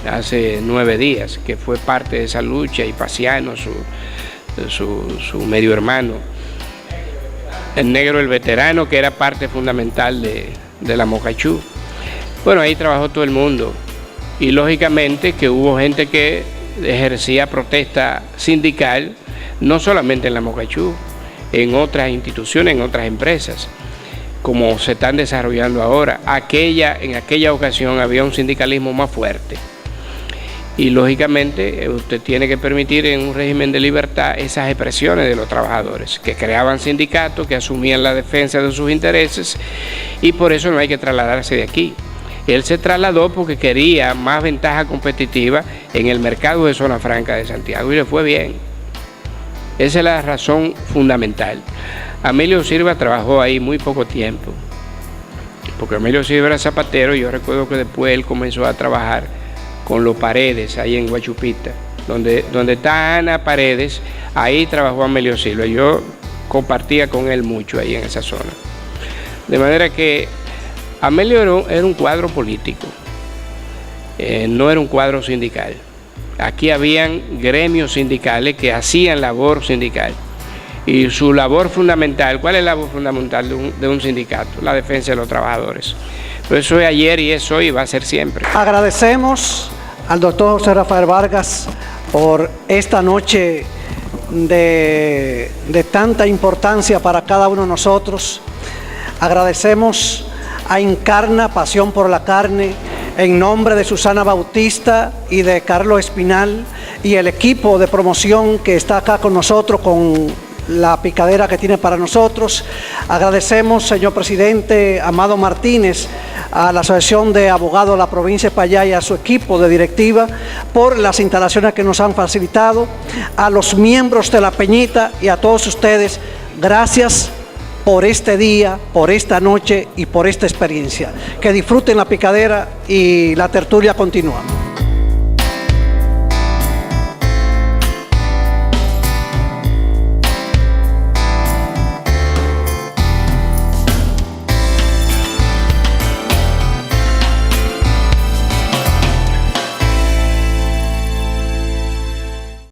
hace 9 días, que fue parte de esa lucha, y Paciano, su medio hermano. El Negro, el veterano, que era parte fundamental de la Mocachú. Bueno, ahí trabajó todo el mundo, y lógicamente que hubo gente que ejercía protesta sindical, no solamente en la Mocachú, en otras instituciones, en otras empresas, como se están desarrollando ahora. En aquella ocasión había un sindicalismo más fuerte, y lógicamente usted tiene que permitir en un régimen de libertad esas expresiones de los trabajadores, que creaban sindicatos, que asumían la defensa de sus intereses, y por eso no hay que trasladarse de aquí. Él se trasladó porque quería más ventaja competitiva en el mercado de Zona Franca de Santiago, y le fue bien. Esa es la razón fundamental. Amelio Silva trabajó ahí muy poco tiempo, porque Amelio Silva era zapatero. Yo recuerdo que después él comenzó a trabajar con los Paredes, ahí en Guachupita, donde está Ana Paredes, ahí trabajó Amelio Silva. Yo compartía con él mucho ahí en esa zona. De manera que Amelio era un cuadro político, no era un cuadro sindical. Aquí habían gremios sindicales que hacían labor sindical, y su labor fundamental, ¿cuál es la labor fundamental de un sindicato? La defensa de los trabajadores. Pero eso es ayer y es hoy y va a ser siempre. Agradecemos al doctor José Rafael Vargas por esta noche de tanta importancia para cada uno de nosotros. Agradecemos a Encarna, Pasión por la Carne, en nombre de Susana Bautista y de Carlos Espinal, y el equipo de promoción que está acá con nosotros, con la picadera que tiene para nosotros. Agradecemos, señor presidente Amado Martínez, a la Asociación de Abogados de la Provincia de Payá y a su equipo de directiva por las instalaciones que nos han facilitado, a los miembros de La Peñita y a todos ustedes. Gracias por este día, por esta noche y por esta experiencia. Que disfruten la picadera y la tertulia continúa.